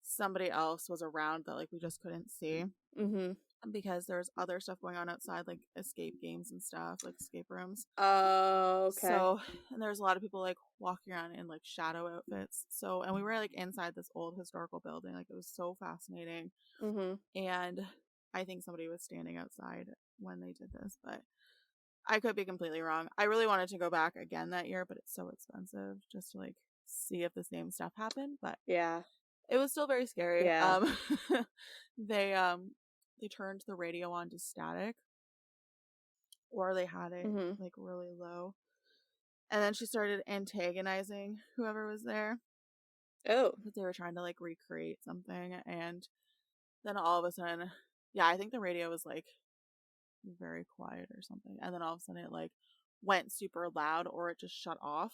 somebody else was around that like we just couldn't see, Mm-hmm. because there's other stuff going on outside, like escape games and stuff, like escape rooms. Oh, okay. So, and there's a lot of people like walking around in like shadow outfits. So, and we were like inside this old historical building. Like, it was so fascinating. Mm-hmm. And I think somebody was standing outside when they did this, but I could be completely wrong. I really wanted to go back again that year, but it's so expensive just to like see if the same stuff happened. But Yeah. it was still very scary. Yeah. They turned the radio on to static, or they had it Mm-hmm. like really low. And then she started antagonizing whoever was there Oh. because they were trying to like recreate something. And then all of a sudden, yeah, I think the radio was like very quiet or something. And then all of a sudden it like went super loud or it just shut off.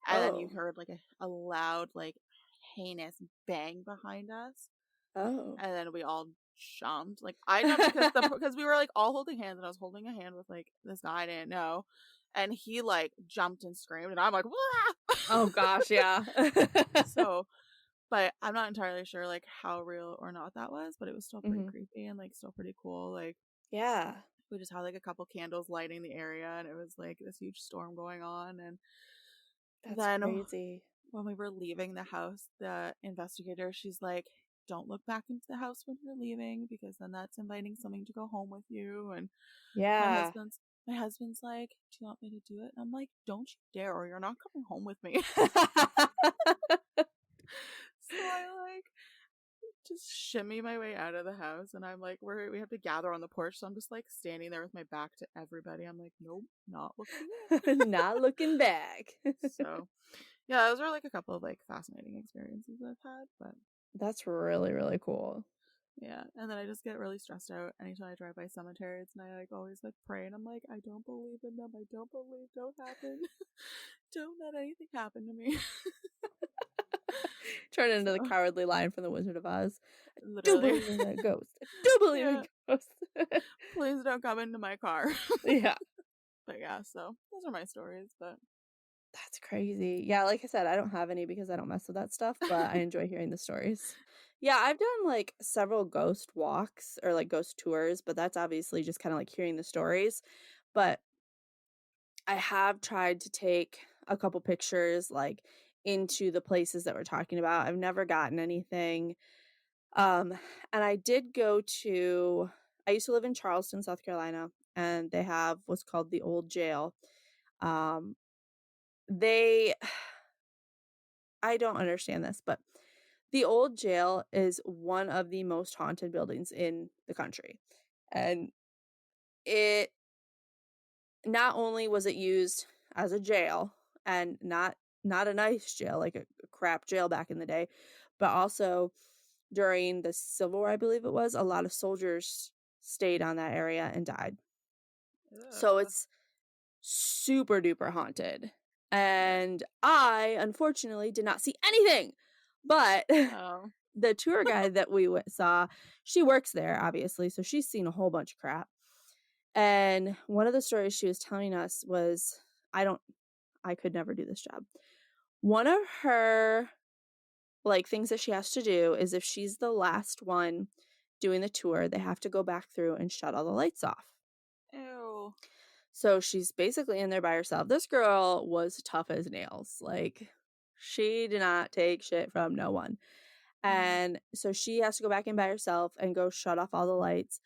And then you Oh. heard like a loud, like heinous bang behind us. Oh. And then we all jumped. Like I jumped because we were like all holding hands, and I was holding a hand with like this guy I didn't know, and he like jumped and screamed, and I'm like, wah! Oh gosh, yeah. So, but I'm not entirely sure like how real or not that was, but it was still pretty Mhm. creepy and like still pretty cool. Like Yeah. we just had like a couple candles lighting the area, and it was like this huge storm going on. And That's then crazy. when we were leaving the house, the investigator, she's like, don't look back into the house when you're leaving because then that's inviting something to go home with you. And my Yeah. husband's my husband's like, do you want me to do it? And I'm like, don't you dare, or you're not coming home with me. So I like just shimmy my way out of the house, and I'm like, we have to gather on the porch, so I'm just like standing there with my back to everybody. I'm like, nope, not looking in. Not looking back. So yeah, those are like a couple of like fascinating experiences I've had. But That's really, really cool. yeah, and then I just get really stressed out anytime I drive by cemeteries, and I like always like pray, and I'm like, I don't believe in them. I don't believe. Don't happen. Don't let anything happen to me. Turn into the So Cowardly Lion from The Wizard of Oz. I do literally, believe in a ghost. I do believe yeah. in ghosts. Please don't come into my car. Yeah. But yeah, so those are my stories. But That's crazy. Yeah, like I said, I don't have any because I don't mess with that stuff, but I enjoy hearing the stories. Yeah, I've done like several ghost walks or like ghost tours, but that's obviously just kind of like hearing the stories. But I have tried to take a couple pictures like into the places that we're talking about. I've never gotten anything. Um, and I did go to I used to live in Charleston, South Carolina, and they have what's called the old jail. Um, they I don't understand this, but the old jail is one of the most haunted buildings in the country. And it not only was it used as a jail and not a nice jail like a crap jail back in the day, but also during the Civil War, I believe it was, a lot of soldiers stayed on that area and died. So ugh, it's super duper haunted. yeah. And I unfortunately did not see anything. But Oh, the tour guide that we saw, she works there, obviously, so she's seen a whole bunch of crap. And one of the stories she was telling us was, I could never do this job. One of her like things that she has to do is if she's the last one doing the tour, they have to go back through and shut all the lights off. ew. So she's basically in there by herself. This girl was tough as nails. Like she did not take shit from no one. Mm. And so she has to go back in by herself and go shut off all the lights.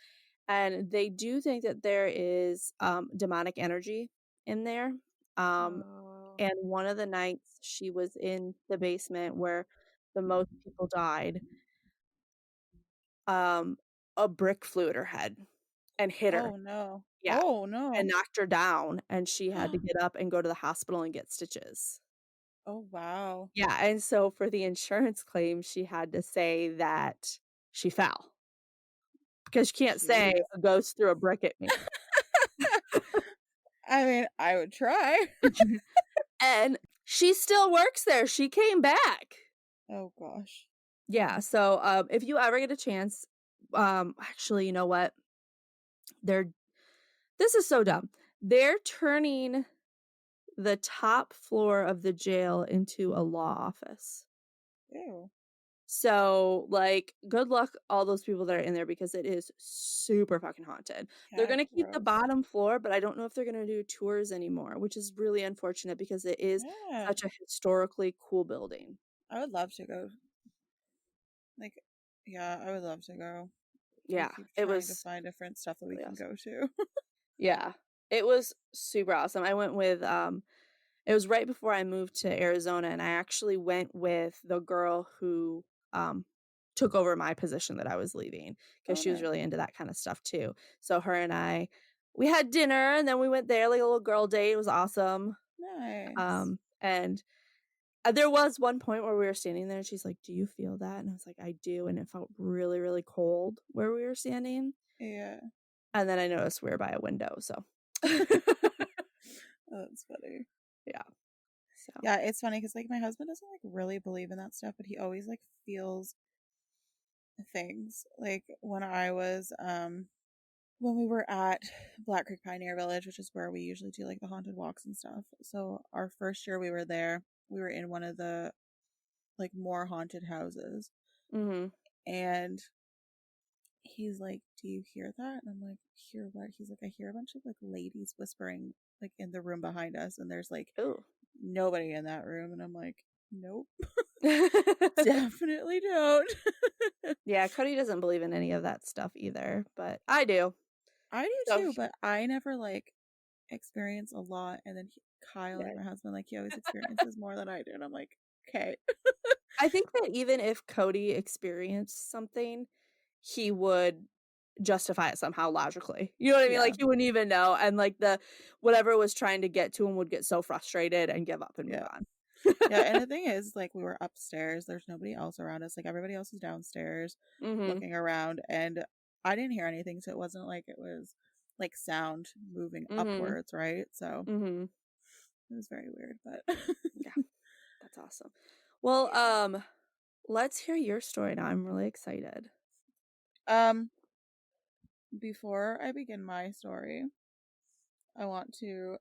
And they do think that there is demonic energy in there. Um, Oh, and one of the nights she was in the basement where the most people died, um, a brick flew at her head and hit her. oh no. Yeah, Oh and no. knocked her down, and she had to get up and go to the hospital and get stitches. Oh wow. Yeah, and so for the insurance claim, she had to say that she fell because you can't say Jeez. a ghost threw a brick at me. I mean, I would try. And she still works there. She came back. Oh gosh. Yeah, so, if you ever get a chance, actually, you know what? They're this is so dumb. They're turning the top floor of the jail into a law office. Ew. So, like, good luck all those people that are in there because it is super fucking haunted. They're Yeah, gonna keep the gross. bottom floor, but I don't know if they're gonna do tours anymore, which is really unfortunate because it is Yeah. such a historically cool building. I would love to go. Like, yeah, I would love to go. We Yeah, keep it trying to was find different stuff that we really can awesome. go to. Yeah, it was super awesome. I went with, it was right before I moved to Arizona, and I actually went with the girl who, um, took over my position that I was leaving because she was Okay. really into that kinda stuff too. So her and I we had dinner, and then we went there, like a little girl date, it was awesome. Nice. And there was one point where we were standing there and she's like, "Do you feel that?" And I was like, "I do." And it felt really, really cold where we were standing. Yeah. And then I noticed we were by a window, so Oh, that's funny. yeah. So Yeah, it's funny because like my husband doesn't like really believe in that stuff, but he always like feels things. Like when we were at Black Creek Pioneer Village, which is where we usually do like the haunted walks and stuff. So our first year we were there, we were in one of the like more haunted houses, and he's like, "Do you hear that?" And I'm like, "Hear what?" He's like, "I hear a bunch of like ladies whispering like in the room behind us, and there's like oh. nobody in that room." And I'm like, "Nope, definitely don't." Yeah, Cody doesn't believe in any of that stuff either, but I do. I do So too, but I never like experience a lot. And then Kyle, yeah. like my husband, like he always experiences more than I do, and I'm like, okay. I think that even if Cody experienced something, he would justify it somehow logically. You know what I mean? Yeah, Like he wouldn't even know, and like the whatever was trying to get to him would get so frustrated and give up and move yeah, on. yeah. And the thing is, like, we were upstairs. There's nobody else around us. Like everybody else is downstairs, Mhm. looking around, and I didn't hear anything, so it wasn't like it was like sound moving Mhm. upwards, right? So Mhm. it was very weird, but Yeah, that's awesome. Well, yeah. let's hear your story now. I'm really excited. Um, before I begin my story, I want to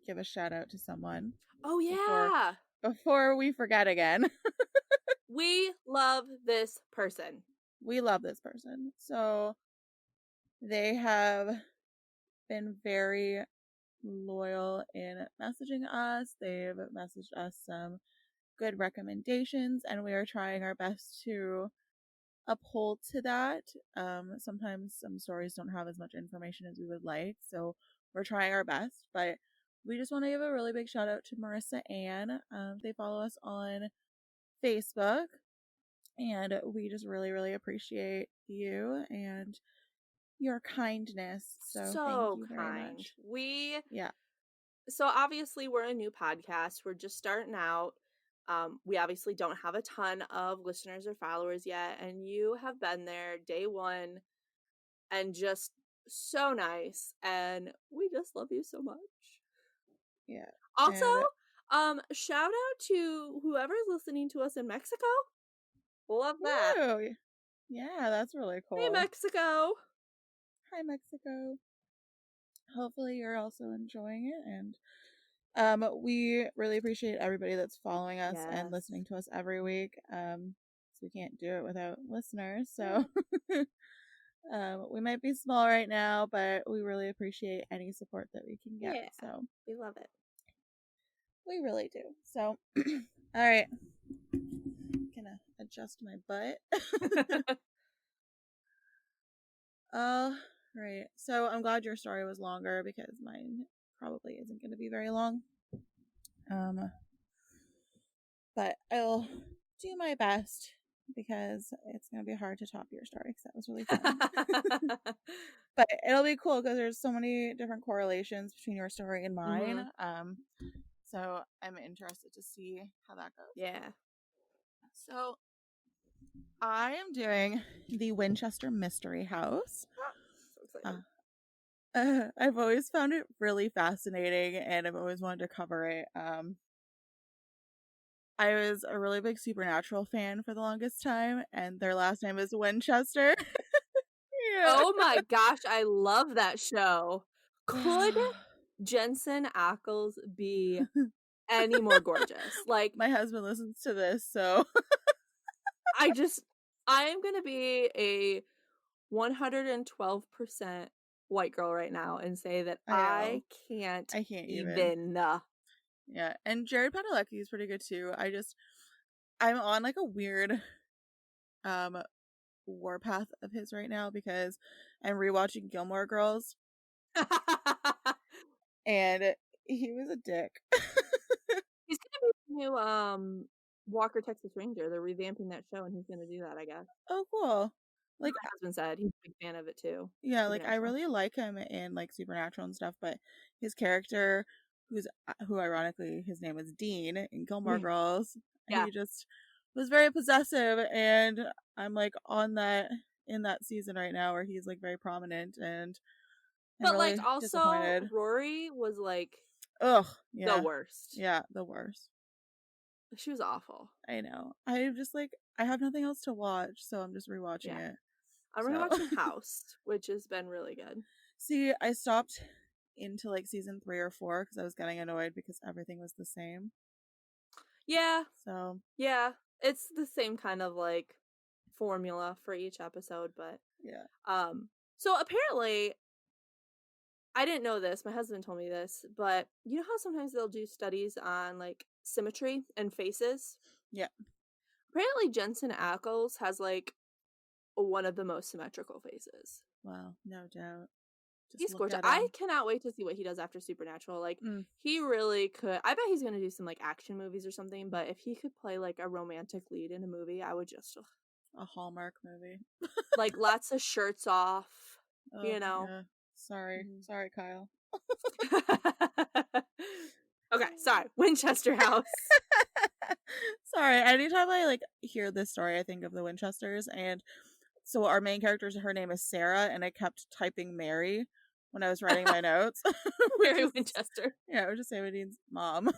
give a shout out to someone Oh before yeah. before we forget again. We love this person. We love this person. So they have been very loyal in messaging us. They've messaged us some good recommendations, and we are trying our best to uphold to that. Sometimes some stories don't have as much information as we would like, so we're trying our best. But we just want to give a really big shout out to Marissa Ann. They follow us on Facebook, and we just really, really appreciate you and your kindness. So thank So you very kind. much. We Yeah. So obviously we're a new podcast. We're just starting out. We obviously don't have a ton of listeners or followers yet, and you have been there day one and just so nice, and we just love you so much. Yeah. Also, And shout out to whoever's listening to us in Mexico. Love that. woo, yeah, that's really Hey cool. Mexico. Hi, Mexico. Hopefully you're also enjoying it, and we really appreciate everybody that's following us and Yes. listening to us every week. So we can't do it without listeners. So we might be small right now, but we really appreciate any support that we can get. Yeah. So We love it. we really do. So all right. Gonna adjust my butt. All right. So I'm glad your story was longer because mine probably isn't going to be very long. But I'll do my best because it's going to be hard to top your story because that was really fun. But it'll be cool because there's so many different correlations between your story and mine. So I'm interested to see how that goes. Yeah. So I am doing the Winchester Mystery House. So excited. I've always found it really fascinating, and I've always wanted to cover it. I was a really big Supernatural fan for the longest time, and their last name is Winchester. Yeah. Oh my gosh, I love that show. Could Jensen Ackles be any more gorgeous? Like, My husband listens to this, so I am going to be a 112% white girl right now and say that I I know. can't I can't even. even. Yeah, and Jared Padalecki is pretty good too. I'm on like a weird warpath of his right now because I'm rewatching Gilmore Girls, and he was a dick. He's going to be the new Walker Texas Ranger. They're revamping that show and he's going to do that, I guess. Oh, cool. My Like, husband said he's a big fan of it too. yeah, like I Supernatural. really like him in like Supernatural and stuff, but his character who ironically his name was Dean in Gilmore Mm. Girls. Yeah. He just was very possessive, and I'm like on that in that season right now where he's like very prominent, and I'm But really like also disappointed. Rory was like Ugh, the yeah, worst. yeah, the worst. She was awful. I know. I'm just like I have nothing else to watch, so I'm just rewatching Yeah. it. I'm So rewatching House, which has been really good. see, I stopped into like season 3 or 4 because I was getting annoyed because everything was the same. Yeah. So Yeah. It's the same kind of like formula for each episode, but yeah, so apparently I didn't know this, my husband told me this, but you know how sometimes they'll do studies on like symmetry and faces? yeah. Apparently Jensen Ackles has like one of the most symmetrical faces. Wow, no doubt. Just He's look gorgeous. at I him. cannot wait to see what he does after Supernatural. Like, Mm. he really could. I bet he's gonna do some like action movies or something. But if he could play like a romantic lead in a movie, I would just A Hallmark movie. like lots of shirts off. Oh You know. yeah. Sorry, Mhm. sorry, Kyle. Okay, sorry. Winchester House. Sorry. Anytime I like hear this story, I think of the Winchesters, and so our main character, her name is Sarah, and I kept typing Mary when I was writing my notes, which Mary is Winchester. which is Sabine's mom.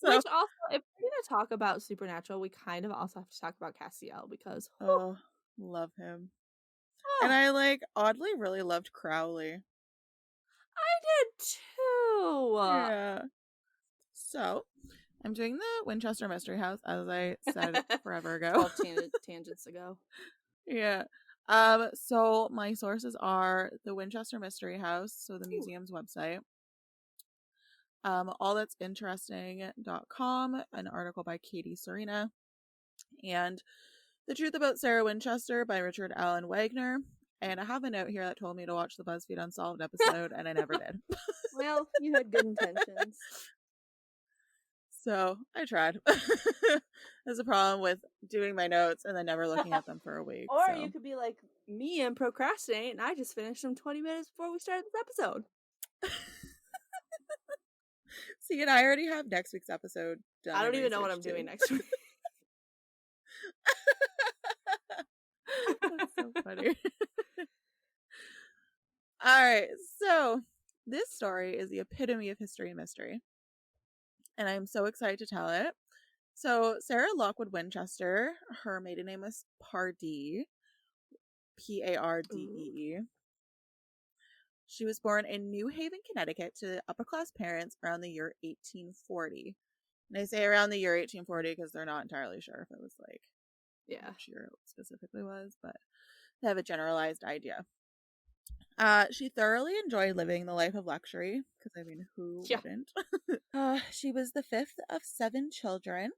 So Which also, if we're gonna talk about Supernatural, we kind of also have to talk about Castiel because oh, love him. And oh, I like oddly really loved Crowley. I did too. Yeah. So I'm doing the Winchester Mystery House, as I said forever ago. 12 tangents ago. Yeah. So my sources are the Winchester Mystery House, so the museum's website. Allthat'sinteresting.com, an article by Katie Serena, and The Truth About Sarah Winchester by Richard Allen Wagner. And I have a note here that told me to watch the BuzzFeed Unsolved episode, and I never did. Well, you had good intentions. So I tried. There's a problem with doing my notes and then never looking at them for a week. Or so. you could be like me and procrastinate, and I just finished them 20 minutes before we started this episode. See, and I already have next week's episode done. I don't even know what I'm doing next week. That's so funny. All right, so this story is the epitome of history and mystery, and I'm so excited to tell it. So Sarah Lockwood Winchester, her maiden name was Pardee, Pardee. She was born in New Haven, Connecticut, to upper-class parents around the year 1840. And I say around the year 1840 because they're not entirely sure if it was like which year it specifically was, but they have a generalized idea. She thoroughly enjoyed living the life of luxury, because I mean, who wouldn't? She was the fifth of 7 children,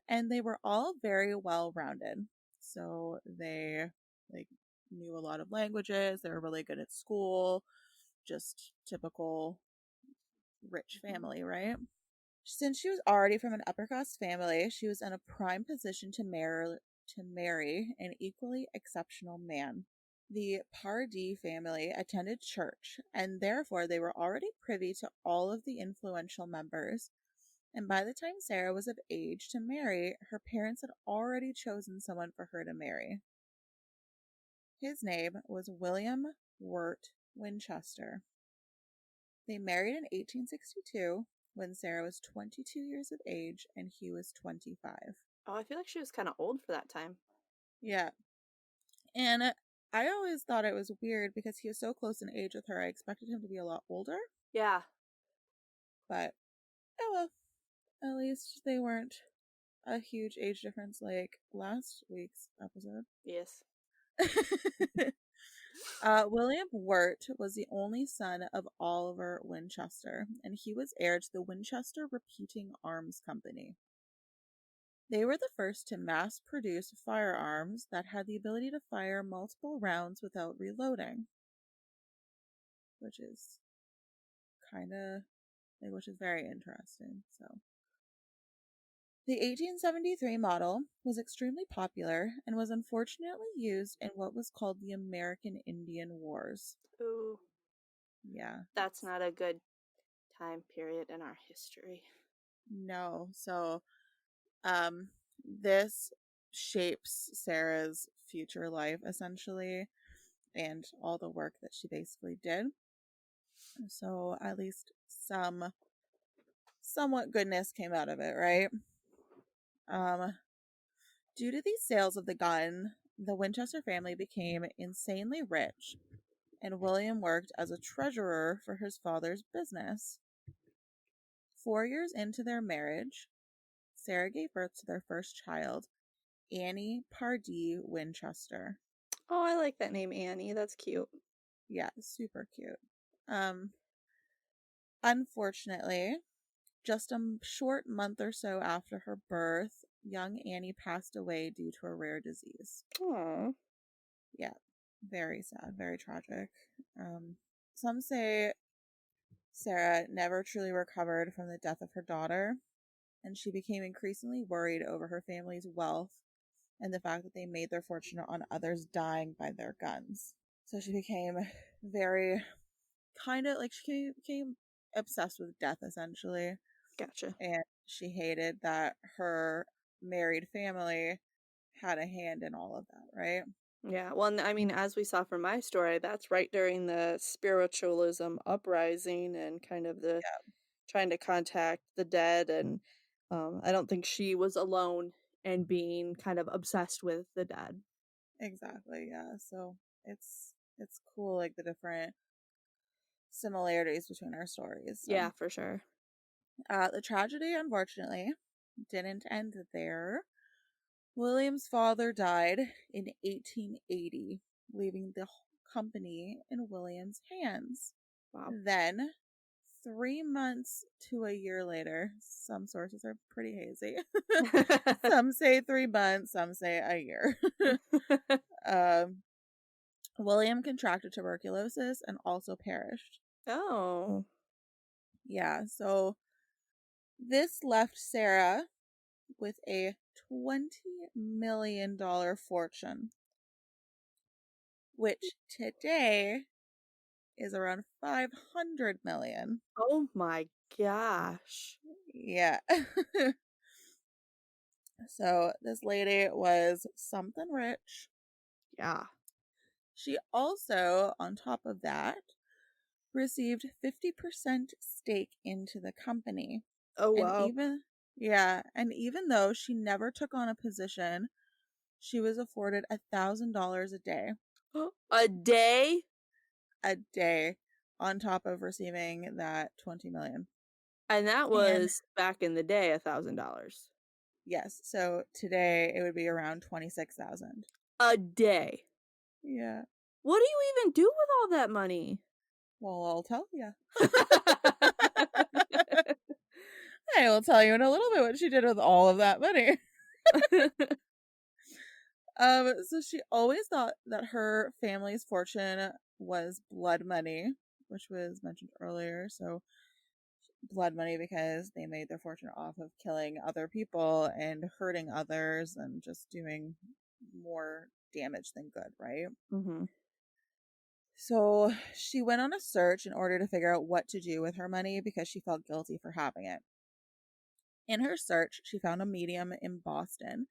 and they were all very well-rounded. So they like knew a lot of languages. They were really good at school. Just typical rich family, right? Since she was already from an upper-class family, she was in a prime position to marry an equally exceptional man. The Pardee family attended church, and therefore they were already privy to all of the influential members. And by the time Sarah was of age to marry, her parents had already chosen someone for her to marry. His name was William Wirt Winchester. They married in 1862 when Sarah was 22 years of age and he was 25. Oh, I feel like she was kind of old for that time. Yeah. And I always thought it was weird because he was so close in age with her. I expected him to be a lot older. Yeah. But, oh well. At least they weren't a huge age difference like last week's episode. Yes. William Wirt was the only son of Oliver Winchester, and he was heir to the Winchester Repeating Arms Company. They were the first to mass produce firearms that had the ability to fire multiple rounds without reloading, which is which is very interesting. So the 1873 model was extremely popular and was unfortunately used in what was called the American Indian Wars. Ooh. Yeah. That's not a good time period in our history. No. So, this shapes Sarah's future life essentially, and all the work that she basically did. So at least somewhat goodness came out of it, right? Due to these sales of the gun, the Winchester family became insanely rich, and William worked as a treasurer for his father's business. 4 years into their marriage, Sarah gave birth to their first child, Annie Pardee Winchester. Oh, I like that name, Annie. That's cute. Yeah, super cute. Unfortunately, just a short month or so after her birth, young Annie passed away due to a rare disease. Aww. Yeah, very sad, very tragic. Some say Sarah never truly recovered from the death of her daughter, and she became increasingly worried over her family's wealth and the fact that they made their fortune on others dying by their guns. So she became very kind of like she became obsessed with death essentially. Gotcha. And she hated that her married family had a hand in all of that, right? Yeah, well, I mean, as we saw from my story, that's right during the spiritualism uprising and kind of the Yeah, trying to contact the dead. And I don't think she was alone in being kind of obsessed with the dead. exactly. Yeah. So it's cool, like the different similarities between our stories. So Yeah, for sure. the tragedy, unfortunately, didn't end there. William's father died in 1880, leaving the company in William's hands. Wow. Then, 3 months to a year later, some sources are pretty hazy. Some say 3 months, some say a year. um, William contracted tuberculosis and also perished. Oh. Yeah, so this left Sarah with a $20 million fortune, which today is around 500 million. Oh my gosh. Yeah. So this lady was something rich. Yeah. She also, on top of that, received 50% stake into the company. Oh, And wow. even though she never took on a position, she was afforded $1,000 a day. A day? A day on top of receiving that 20 million. And that And was back in the day, $1,000. yes, so today it would be around 26,000. A day. Yeah. What do you even do with all that money? Well, I'll tell you. I will tell you in a little bit what she did with all of that money. So she always thought that her family's fortune was blood money, which was mentioned earlier. So blood money because they made their fortune off of killing other people and hurting others and just doing more damage than good, right? Mm-hmm. So she went on a search in order to figure out what to do with her money because she felt guilty for having it. In her search, she found a medium in Boston.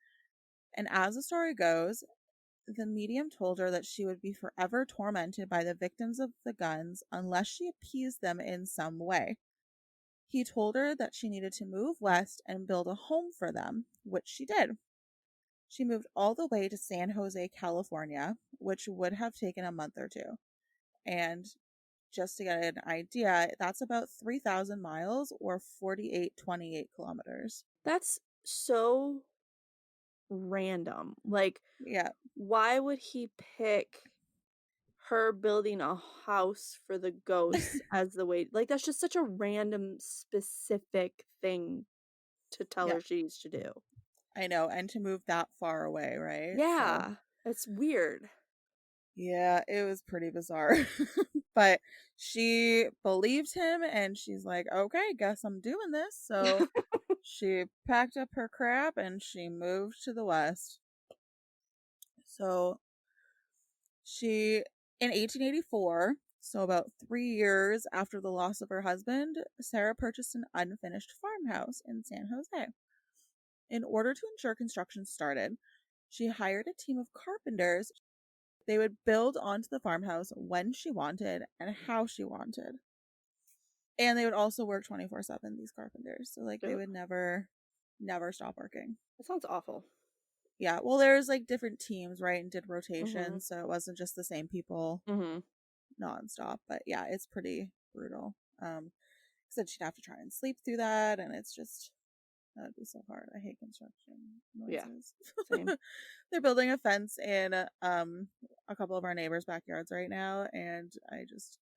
And as the story goes, the medium told her that she would be forever tormented by the victims of the guns unless she appeased them in some way. He told her that she needed to move west and build a home for them, which she did. She moved all the way to San Jose, California, which would have taken a month or two. And just to get an idea, that's about 3,000 miles or 4828 kilometers. That's so random. Like, Yeah. why would he pick her building a house for the ghosts as the way? Like, that's just such a random, specific thing to tell Yeah, her she needs to do. I know. And to move that far away, right? So, Yeah, it's weird. yeah, it was pretty bizarre. But she believed him and she's like, okay, guess I'm doing this. So she packed up her crap and she moved to the west. So she In 1884, so about 3 years after the loss of her husband, Sarah purchased an unfinished farmhouse in San Jose. In order to ensure construction started, she hired a team of carpenters. They would build onto the farmhouse when she wanted and how she wanted. And they would also work 24/7, these carpenters. So, like, they Ugh. would never stop working. That sounds awful. Yeah, well, there's, like, different teams, right, and did rotations, so it wasn't just the same people nonstop. But, yeah, it's pretty brutal. Said she'd have to try and sleep through that, and it's just... that would be so hard. I hate construction noises. Yeah, same. They're building a fence in a couple of our neighbors' backyards right now, and I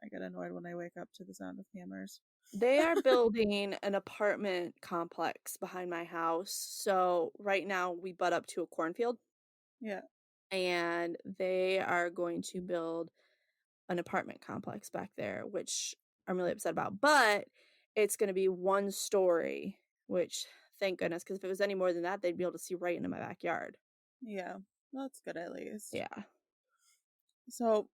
get annoyed when I wake up to the sound of hammers. They are building an apartment complex behind my house. So right now we butt up to a cornfield. Yeah. And they are going to build an apartment complex back there, which I'm really upset about. But it's going to be 1 story, which thank goodness, because if it was any more than that, they'd be able to see right into my backyard. Yeah. That's good at least. Yeah. So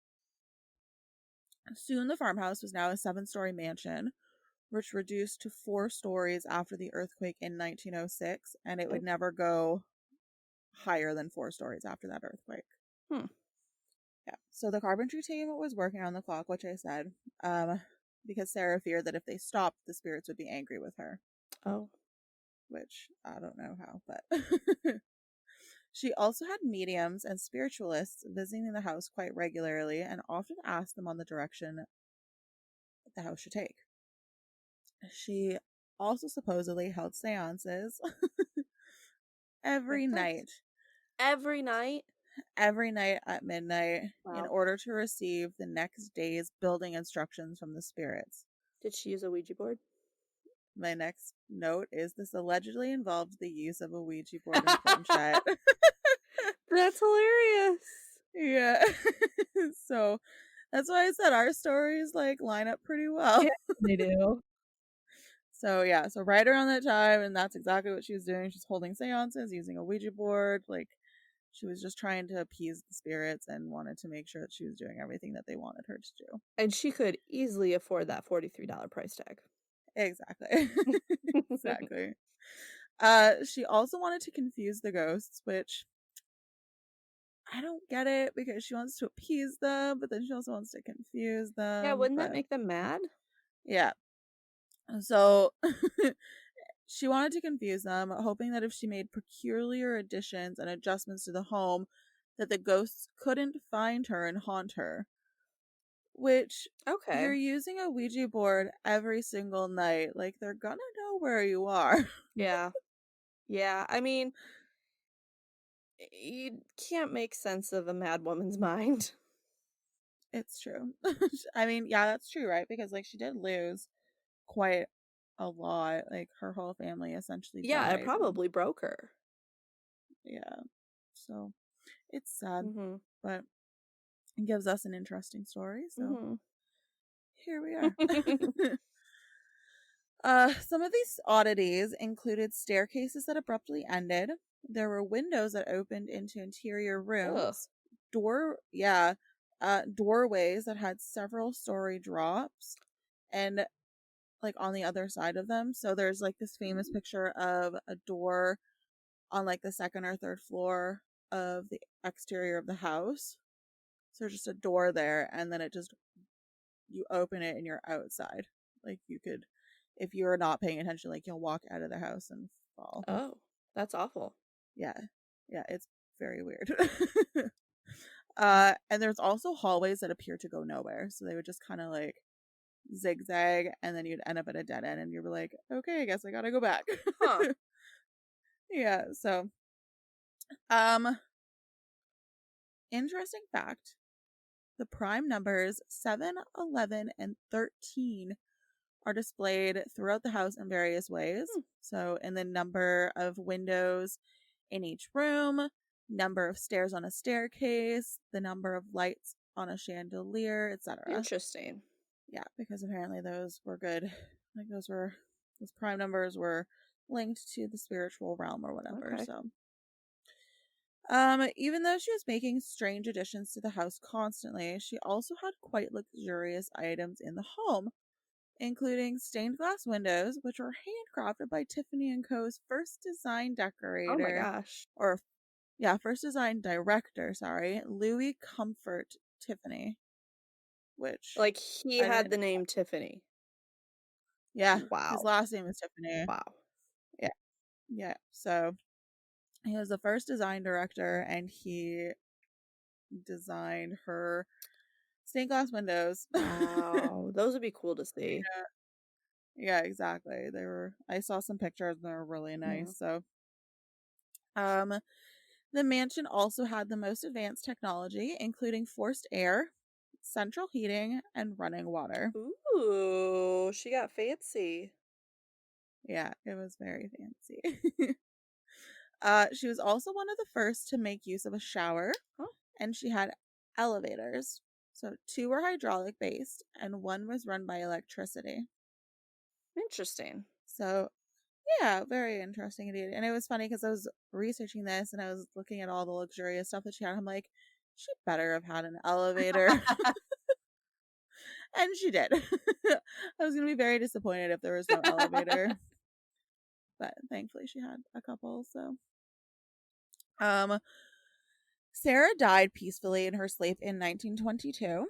soon the farmhouse was now a 7-story mansion, which reduced to 4 stories after the earthquake in 1906, and it would never go higher than 4 stories after that earthquake. Yeah. So the carpentry team was working on the clock, which I said, because Sarah feared that if they stopped, the spirits would be angry with her. Oh. Which I don't know how, but she also had mediums and spiritualists visiting the house quite regularly and often asked them on the direction that the house should take. She also supposedly held seances every night. Every night? Every night at midnight in Wow. order to receive the next day's building instructions from the spirits. Did she use a Ouija board? My next note is this allegedly involved the use of a Ouija board and planchette. That's hilarious. Yeah. So that's why I said our stories like line up pretty well. Yeah, they do. So yeah, so right around that time, and that's exactly what she was doing. She's holding seances, using a Ouija board. Like, she was just trying to appease the spirits and wanted to make sure that she was doing everything that they wanted her to do. And she could easily afford that $43 price tag. Exactly. Exactly. She also wanted to confuse the ghosts, which I don't get it, because she wants to appease them, but then she also wants to confuse them. Yeah, wouldn't that make them mad? Yeah. So she wanted to confuse them, hoping that if she made peculiar additions and adjustments to the home, that the ghosts couldn't find her and haunt her. Which, Okay. you're using a Ouija board every single night. Like, they're gonna know where you are. Yeah. Yeah, I mean, you can't make sense of a mad woman's mind. It's true. I mean, yeah, that's true, right? Because, like, she did lose quite a lot. Like, her whole family essentially Yeah, died. it probably broke her. Yeah. So, it's sad. Mm-hmm. But it gives us an interesting story. So, here we are. Some of these oddities included staircases that abruptly ended. There were windows that opened into interior rooms. Doorways that had several story drops, and like on the other side of them. So there's like this famous picture of a door on like the 2nd or 3rd floor of the exterior of the house. So there's just a door there, and then you open it and you're outside. Like, you could, if you're not paying attention, like, you'll walk out of the house and fall. Oh, that's awful. Yeah, it's very weird. And there's also hallways that appear to go nowhere, so they would just kind of like zigzag, and then you'd end up at a dead end, and you'd be like, okay, I guess I gotta go back. Huh. Yeah. So interesting fact, the prime numbers 7, 11, and 13 are displayed throughout the house in various ways. So in the number of windows in each room, number of stairs on a staircase, the number of lights on a chandelier, etc. Interesting. Yeah, because apparently those were good. Like, those prime numbers were linked to the spiritual realm or whatever. Okay. So Even though she was making strange additions to the house constantly, she also had quite luxurious items in the home, including stained glass windows, which were handcrafted by Tiffany & Co.'s first design Oh my decorator, gosh. or yeah, first design director, sorry, Louis Comfort Tiffany, which Like he I had didn't, the name Tiffany. yeah, his Wow. last name is Tiffany. Wow. Yeah, yeah. So he was the first design director, and he designed her stained glass windows. Wow. Those would be cool to see. Yeah, exactly. I saw some pictures and they were really Yeah. nice. So, um, the mansion also had the most advanced technology, including forced air, central heating, and running water. Ooh, she got fancy. Yeah, it was very fancy. She was also one of the first to make use of a shower, Oh, and she had elevators. So, two were hydraulic based, and one was run by electricity. interesting. So, yeah, very interesting indeed. And it was funny because I was researching this and I was looking at all the luxurious stuff that she had. I'm like, she better have had an elevator. And she did. I was going to be very disappointed if there was no elevator, but thankfully she had a couple. So, um, Sarah died peacefully in her sleep in 1922.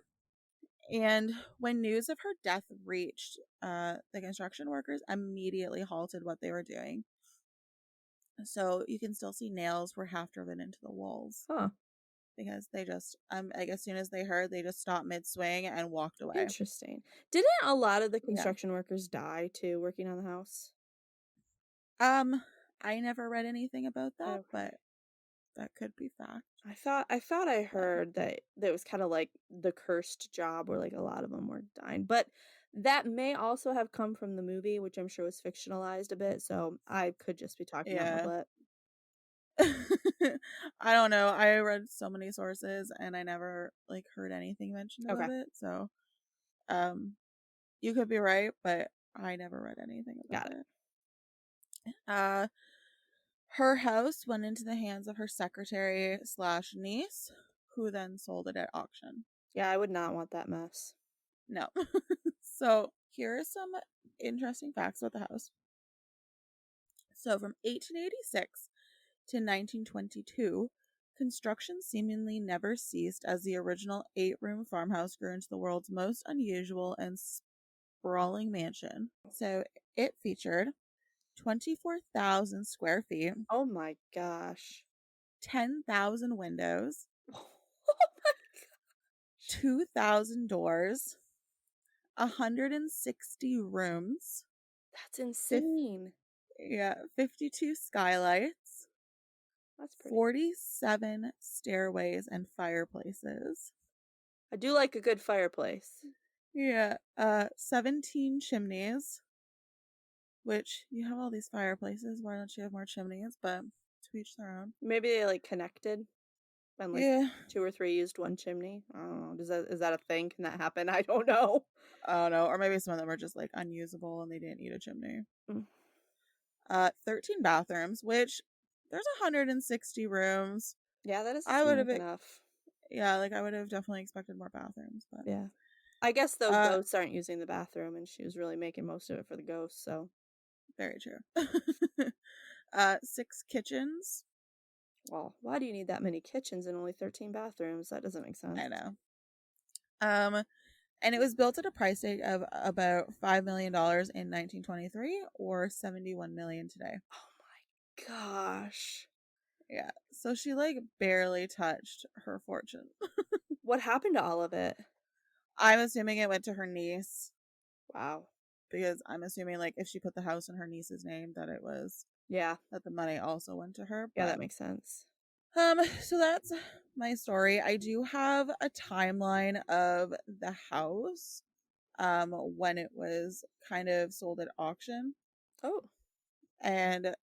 And when news of her death reached, the construction workers immediately halted what they were doing. So you can still see nails were half driven into the walls Huh. because they just, like as soon as they heard, they just stopped mid swing and walked away. Interesting. Didn't a lot of the Yeah. construction workers die too working on the house? I never read anything about that, Okay. but that could be fact. I thought I heard that was kind of like the cursed job where like a lot of them were dying. But that may also have come from the movie, which I'm sure was fictionalized a bit, so I could just be talking out my Yeah. butt. I don't know. I read so many sources and I never like heard anything mentioned Okay. about it. So, um, you could be right, but I never read anything about Got it. it. Her house went into the hands of her secretary slash niece, who then sold it at auction. Yeah, I would not want that mess. No. So here are some interesting facts about the house. So from 1886 to 1922, construction seemingly never ceased as the original 8-room farmhouse grew into the world's most unusual and sprawling mansion. So it featured 24,000 square feet, Oh my gosh. 10,000 windows, Oh my gosh. 2,000 doors, 160 rooms, That's insane. 52 skylights, That's pretty. 47 stairways and fireplaces. I do like a good fireplace. 17 chimneys, which you have all these fireplaces. Why don't you have more chimneys? But to each their own. Maybe they like connected and like Yeah. 2 or 3 used one chimney. I don't know. Is that a thing? Can that happen? I don't know. I don't know. Or maybe some of them are just like unusable and they didn't need a chimney. Mm. 13 bathrooms, which there's 160 rooms. Yeah, that doesn't I seem would like have, enough. yeah, like I would have definitely expected more bathrooms, but Yeah. I guess though uh, ghosts aren't using the bathroom and she was really making most of it for the ghosts, so very true. 6 kitchens. well, why do you need that many kitchens and only 13 bathrooms? That doesn't make sense. I know. And it was built at a price tag of about $5 million in 1923 or 71 million today. Oh my gosh. Yeah. So she like barely touched her fortune. What happened to all of it? I'm assuming it went to her niece Wow. because I'm assuming like if she put the house in her niece's name that it was Yeah. that the money also went to her. Yeah, But that makes sense. so that's my story. I do have a timeline of the house when it was kind of sold at auction Oh. and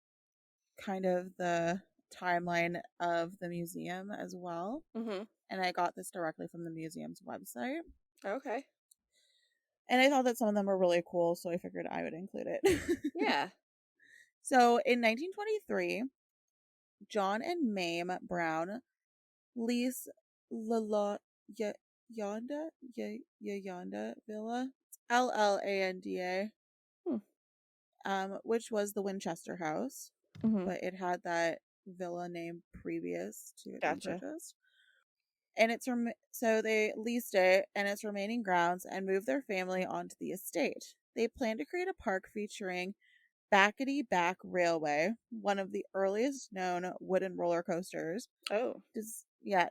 kind of the timeline of the museum as well. Mm-hmm. And I got this directly from the museum's website. Okay. And I thought that some of them were really cool, so I figured I would include it. Yeah. So in 1923, John and Mame Brown lease La Yonda Yonda Villa, Llanda, Hmm. which was the Winchester house, Mm-hmm. but it had that villa name previous to it being Gotcha. purchased. And so they leased it and its remaining grounds and moved their family onto the estate. They plan to create a park featuring Backety Back Railway, one of the earliest known wooden roller coasters. Oh.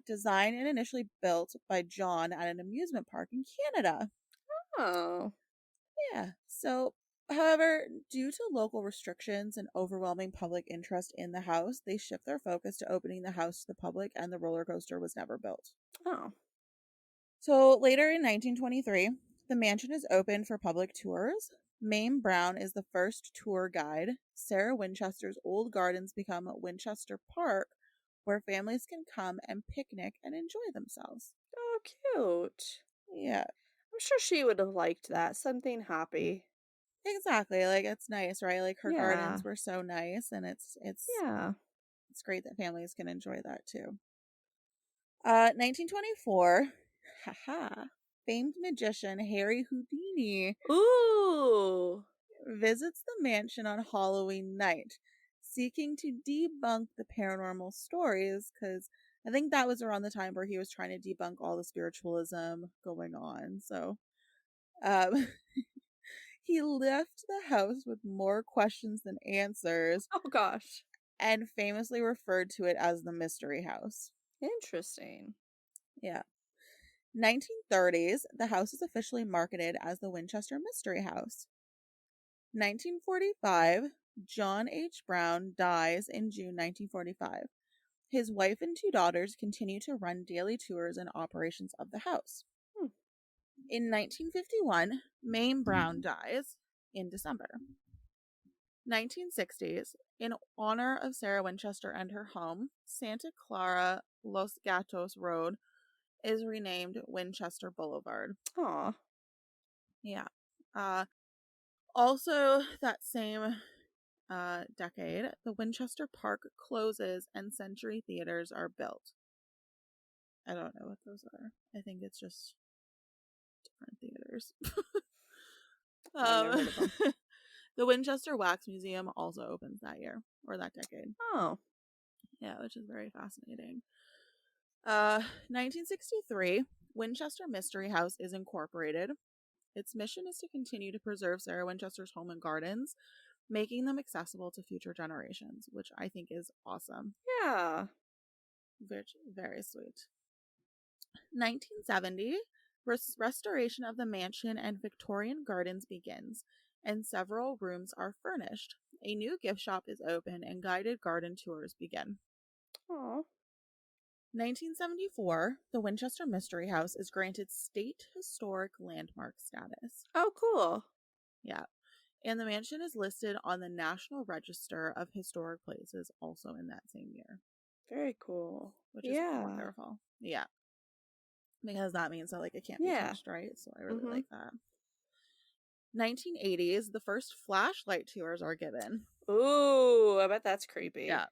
Designed and initially built by John at an amusement park in Canada. Oh. Yeah. So, however, due to local restrictions and overwhelming public interest in the house, they shift their focus to opening the house to the public, and the roller coaster was never built. Oh. So, later in 1923, the mansion is open for public tours. Mame Brown is the first tour guide. Sarah Winchester's old gardens become Winchester Park, where families can come and picnic and enjoy themselves. Oh, cute. Yeah, I'm sure she would have liked that. Something happy. exactly. Like, it's nice, right? Like, her Yeah. gardens were so nice, and Yeah. it's great that families can enjoy that too. 1924, haha, famed magician Harry Houdini Ooh. visits the mansion on Halloween night, seeking to debunk the paranormal stories, because I think that was around the time where he was trying to debunk all the spiritualism going on. So, um, he left the house with more questions than answers Oh, gosh. and famously referred to it as the Mystery House. Interesting. Yeah. 1930s, the house is officially marketed as the Winchester Mystery House. 1945, John H. Brown dies in June 1945. His wife and two daughters continue to run daily tours and operations of the house. Hmm. In 1951, Mame Brown dies in December. 1960s, in honor of Sarah Winchester and her home, Santa Clara Los Gatos Road is renamed Winchester Boulevard. Aw. Yeah. Also, that same decade, the Winchester Park closes and Century Theaters are built. I don't know what those are. I think it's just different theaters. I've never heard of them. The Winchester Wax Museum also opens that year, or that decade. Oh. Yeah, which is very fascinating. 1963, Winchester Mystery House is incorporated. Its mission is to continue to preserve Sarah Winchester's home and gardens, making them accessible to future generations, which I think is awesome. Yeah. Very, very sweet. 1970, restoration of the mansion and Victorian gardens begins, and several rooms are furnished. A new gift shop is open, and guided garden tours begin. Aw. 1974, the Winchester Mystery House is granted State Historic Landmark status. Oh, cool. Yeah. And the mansion is listed on the National Register of Historic Places also in that same year. Very cool. Which is wonderful. Yeah. Because that means that, like, it can't be touched, right? So I really like that. 1980s, the first flashlight tours are given. Ooh, I bet that's creepy. Yeah.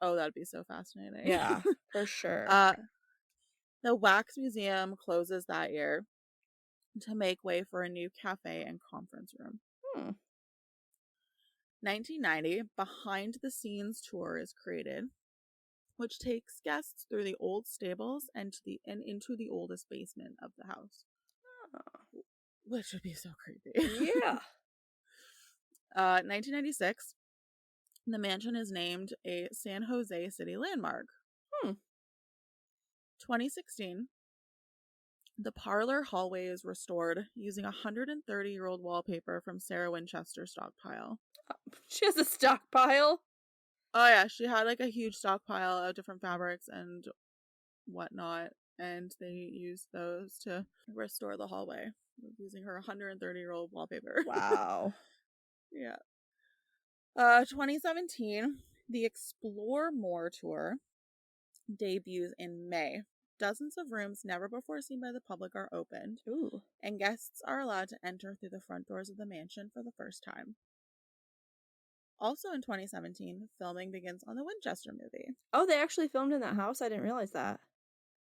Oh, that'd be so fascinating. Yeah, for sure. The Wax Museum closes that year to make way for a new cafe and conference room. 1990, Behind the Scenes tour is created, which takes guests through the old stables and into the oldest basement of the house. Oh. Which would be so creepy. Yeah. 1996, the mansion is named a San Jose City landmark. 2016, the parlor hallway is restored using 130-year-old wallpaper from Sarah Winchester's stockpile. She has a stockpile? Oh yeah, she had like a huge stockpile of different fabrics and whatnot, and they used those to restore the hallway using her 130-year-old wallpaper. Wow. Yeah. 2017, the Explore More tour debuts in May. Dozens of rooms never before seen by the public are opened. Ooh. And guests are allowed to enter through the front doors of the mansion for the first time. Also in 2017, filming begins on the Winchester movie, Oh, they actually filmed in that house? I didn't realize that.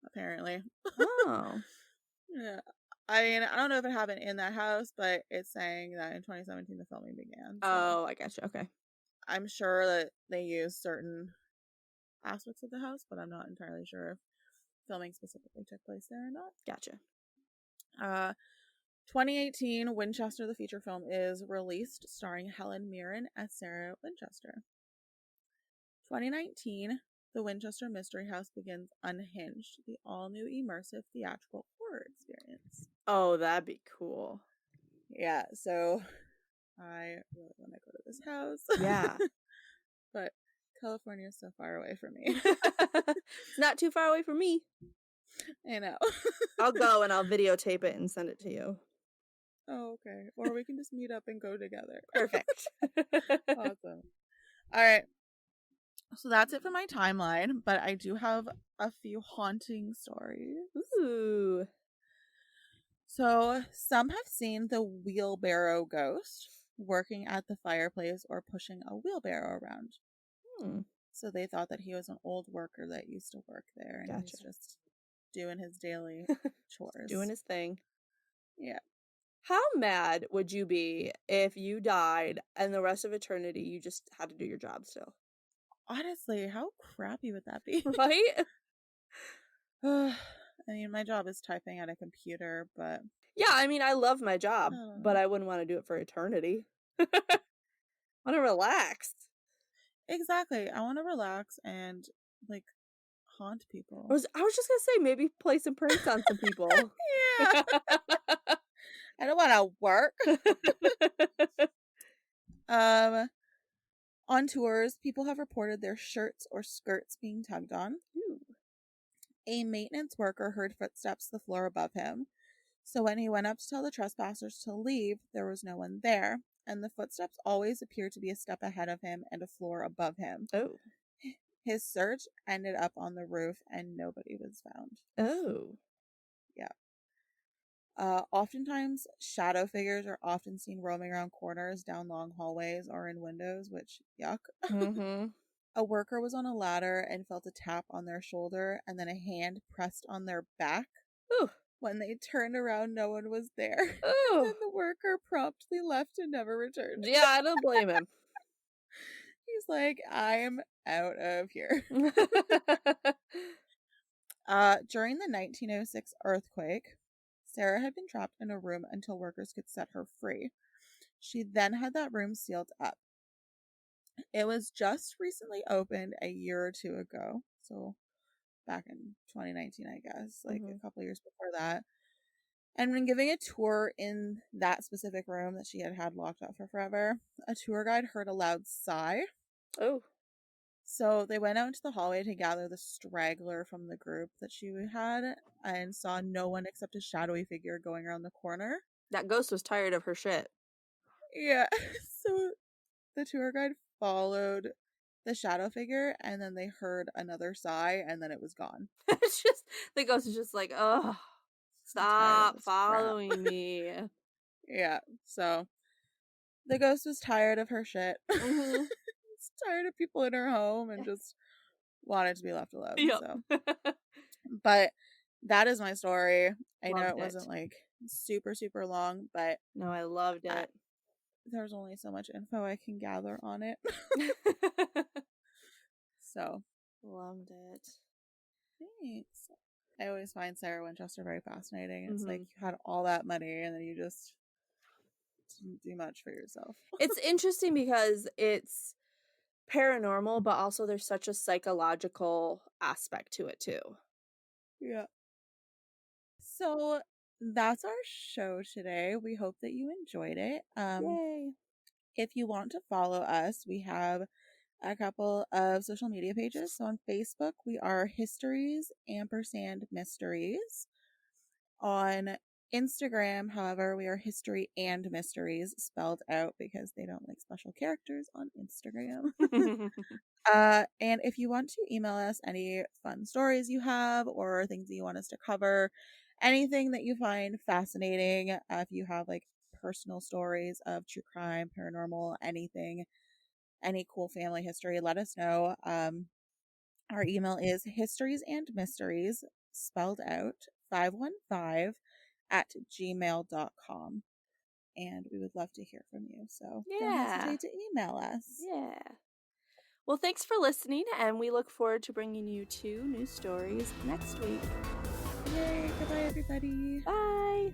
apparently. Oh. Yeah. I mean, I don't know if it happened in that house, but it's saying that in 2017 the filming began. So Oh, I gotcha. Okay. I'm sure that they used certain aspects of the house, but I'm not entirely sure if filming specifically took place there or not. Gotcha. 2018, Winchester, the feature film, is released, starring Helen Mirren as Sarah Winchester. 2019, the Winchester Mystery House begins Unhinged, the all-new immersive theatrical horror experience. Oh, that'd be cool. Yeah, so I really want to go to this house. Yeah. But California is so far away from me. It's not too far away from me. I know. I'll go and I'll videotape it and send it to you. Oh, okay. Or we can just meet up and go together. Perfect. Awesome. All right. So that's it for my timeline, but I do have a few haunting stories. Ooh. So some have seen the wheelbarrow ghost working at the fireplace or pushing a wheelbarrow around. So they thought that he was an old worker that used to work there, and Gotcha. he's just doing his daily chores. Doing his thing. Yeah. How mad would you be if you died and the rest of eternity you just had to do your job still? Honestly, how crappy would that be? Right? I mean, my job is typing at a computer, but... Yeah, I mean, I love my job, but I wouldn't want to do it for eternity. I want to relax. Exactly. I want to relax and, like, haunt people. I was just going to say, maybe play some pranks on some people. Yeah. I don't want to work. On tours, people have reported their shirts or skirts being tugged on. Ooh. A maintenance worker heard footsteps the floor above him. So when he went up to tell the trespassers to leave, there was no one there, and the footsteps always appeared to be a step ahead of him and a floor above him. Oh. His search ended up on the roof, and nobody was found. Oh. Yeah. Oftentimes, shadow figures are often seen roaming around corners, down long hallways, or in windows, which, yuck. Mm-hmm. A worker was on a ladder and felt a tap on their shoulder, and then a hand pressed on their back. Ooh. When they turned around, no one was there. Ooh. Then the worker promptly left and never returned. Yeah, I don't blame him. He's like, I'm out of here. During the 1906 earthquake, Sarah had been trapped in a room until workers could set her free. She then had that room sealed up. It was just recently opened a year or two ago. So back in 2019, I guess, like a couple years before that. And when giving a tour in that specific room that she had had locked up for forever, a tour guide heard a loud sigh. Oh. So they went out into the hallway to gather the straggler from the group that she had and saw no one except a shadowy figure going around the corner. That ghost was tired of her shit. Yeah. So the tour guide followed the shadow figure, and then they heard another sigh, and then it was gone. It's just, the ghost is just like, oh, stop following me. Yeah. So the ghost was tired of her shit. Mm-hmm. It's tired of people in her home and just wanted to be left alone. Yep. So, but that is my story. I know Loved it wasn't like super, super long, but no, I loved it. There's only so much info I can gather on it. So, loved it. Thanks. I always find Sarah Winchester very fascinating. It's like you had all that money and then you just didn't do much for yourself. It's interesting because it's paranormal, but also there's such a psychological aspect to it too. Yeah. So that's our show today. We hope that you enjoyed it. Yay. If you want to follow us, we have a couple of social media pages. So on Facebook, we are Histories & Mysteries. On Instagram, however, we are History and Mysteries, spelled out because they don't like special characters on Instagram. And if you want to email us any fun stories you have or things that you want us to cover, anything that you find fascinating, if you have like personal stories of true crime, paranormal, anything, any cool family history, let us know. Our email is historiesandmysteries, spelled out, 515 at gmail.com. And we would love to hear from you. So don't hesitate to email us. Yeah. Well, thanks for listening, and we look forward to bringing you 2 new stories next week. Yay. Goodbye, everybody. Bye.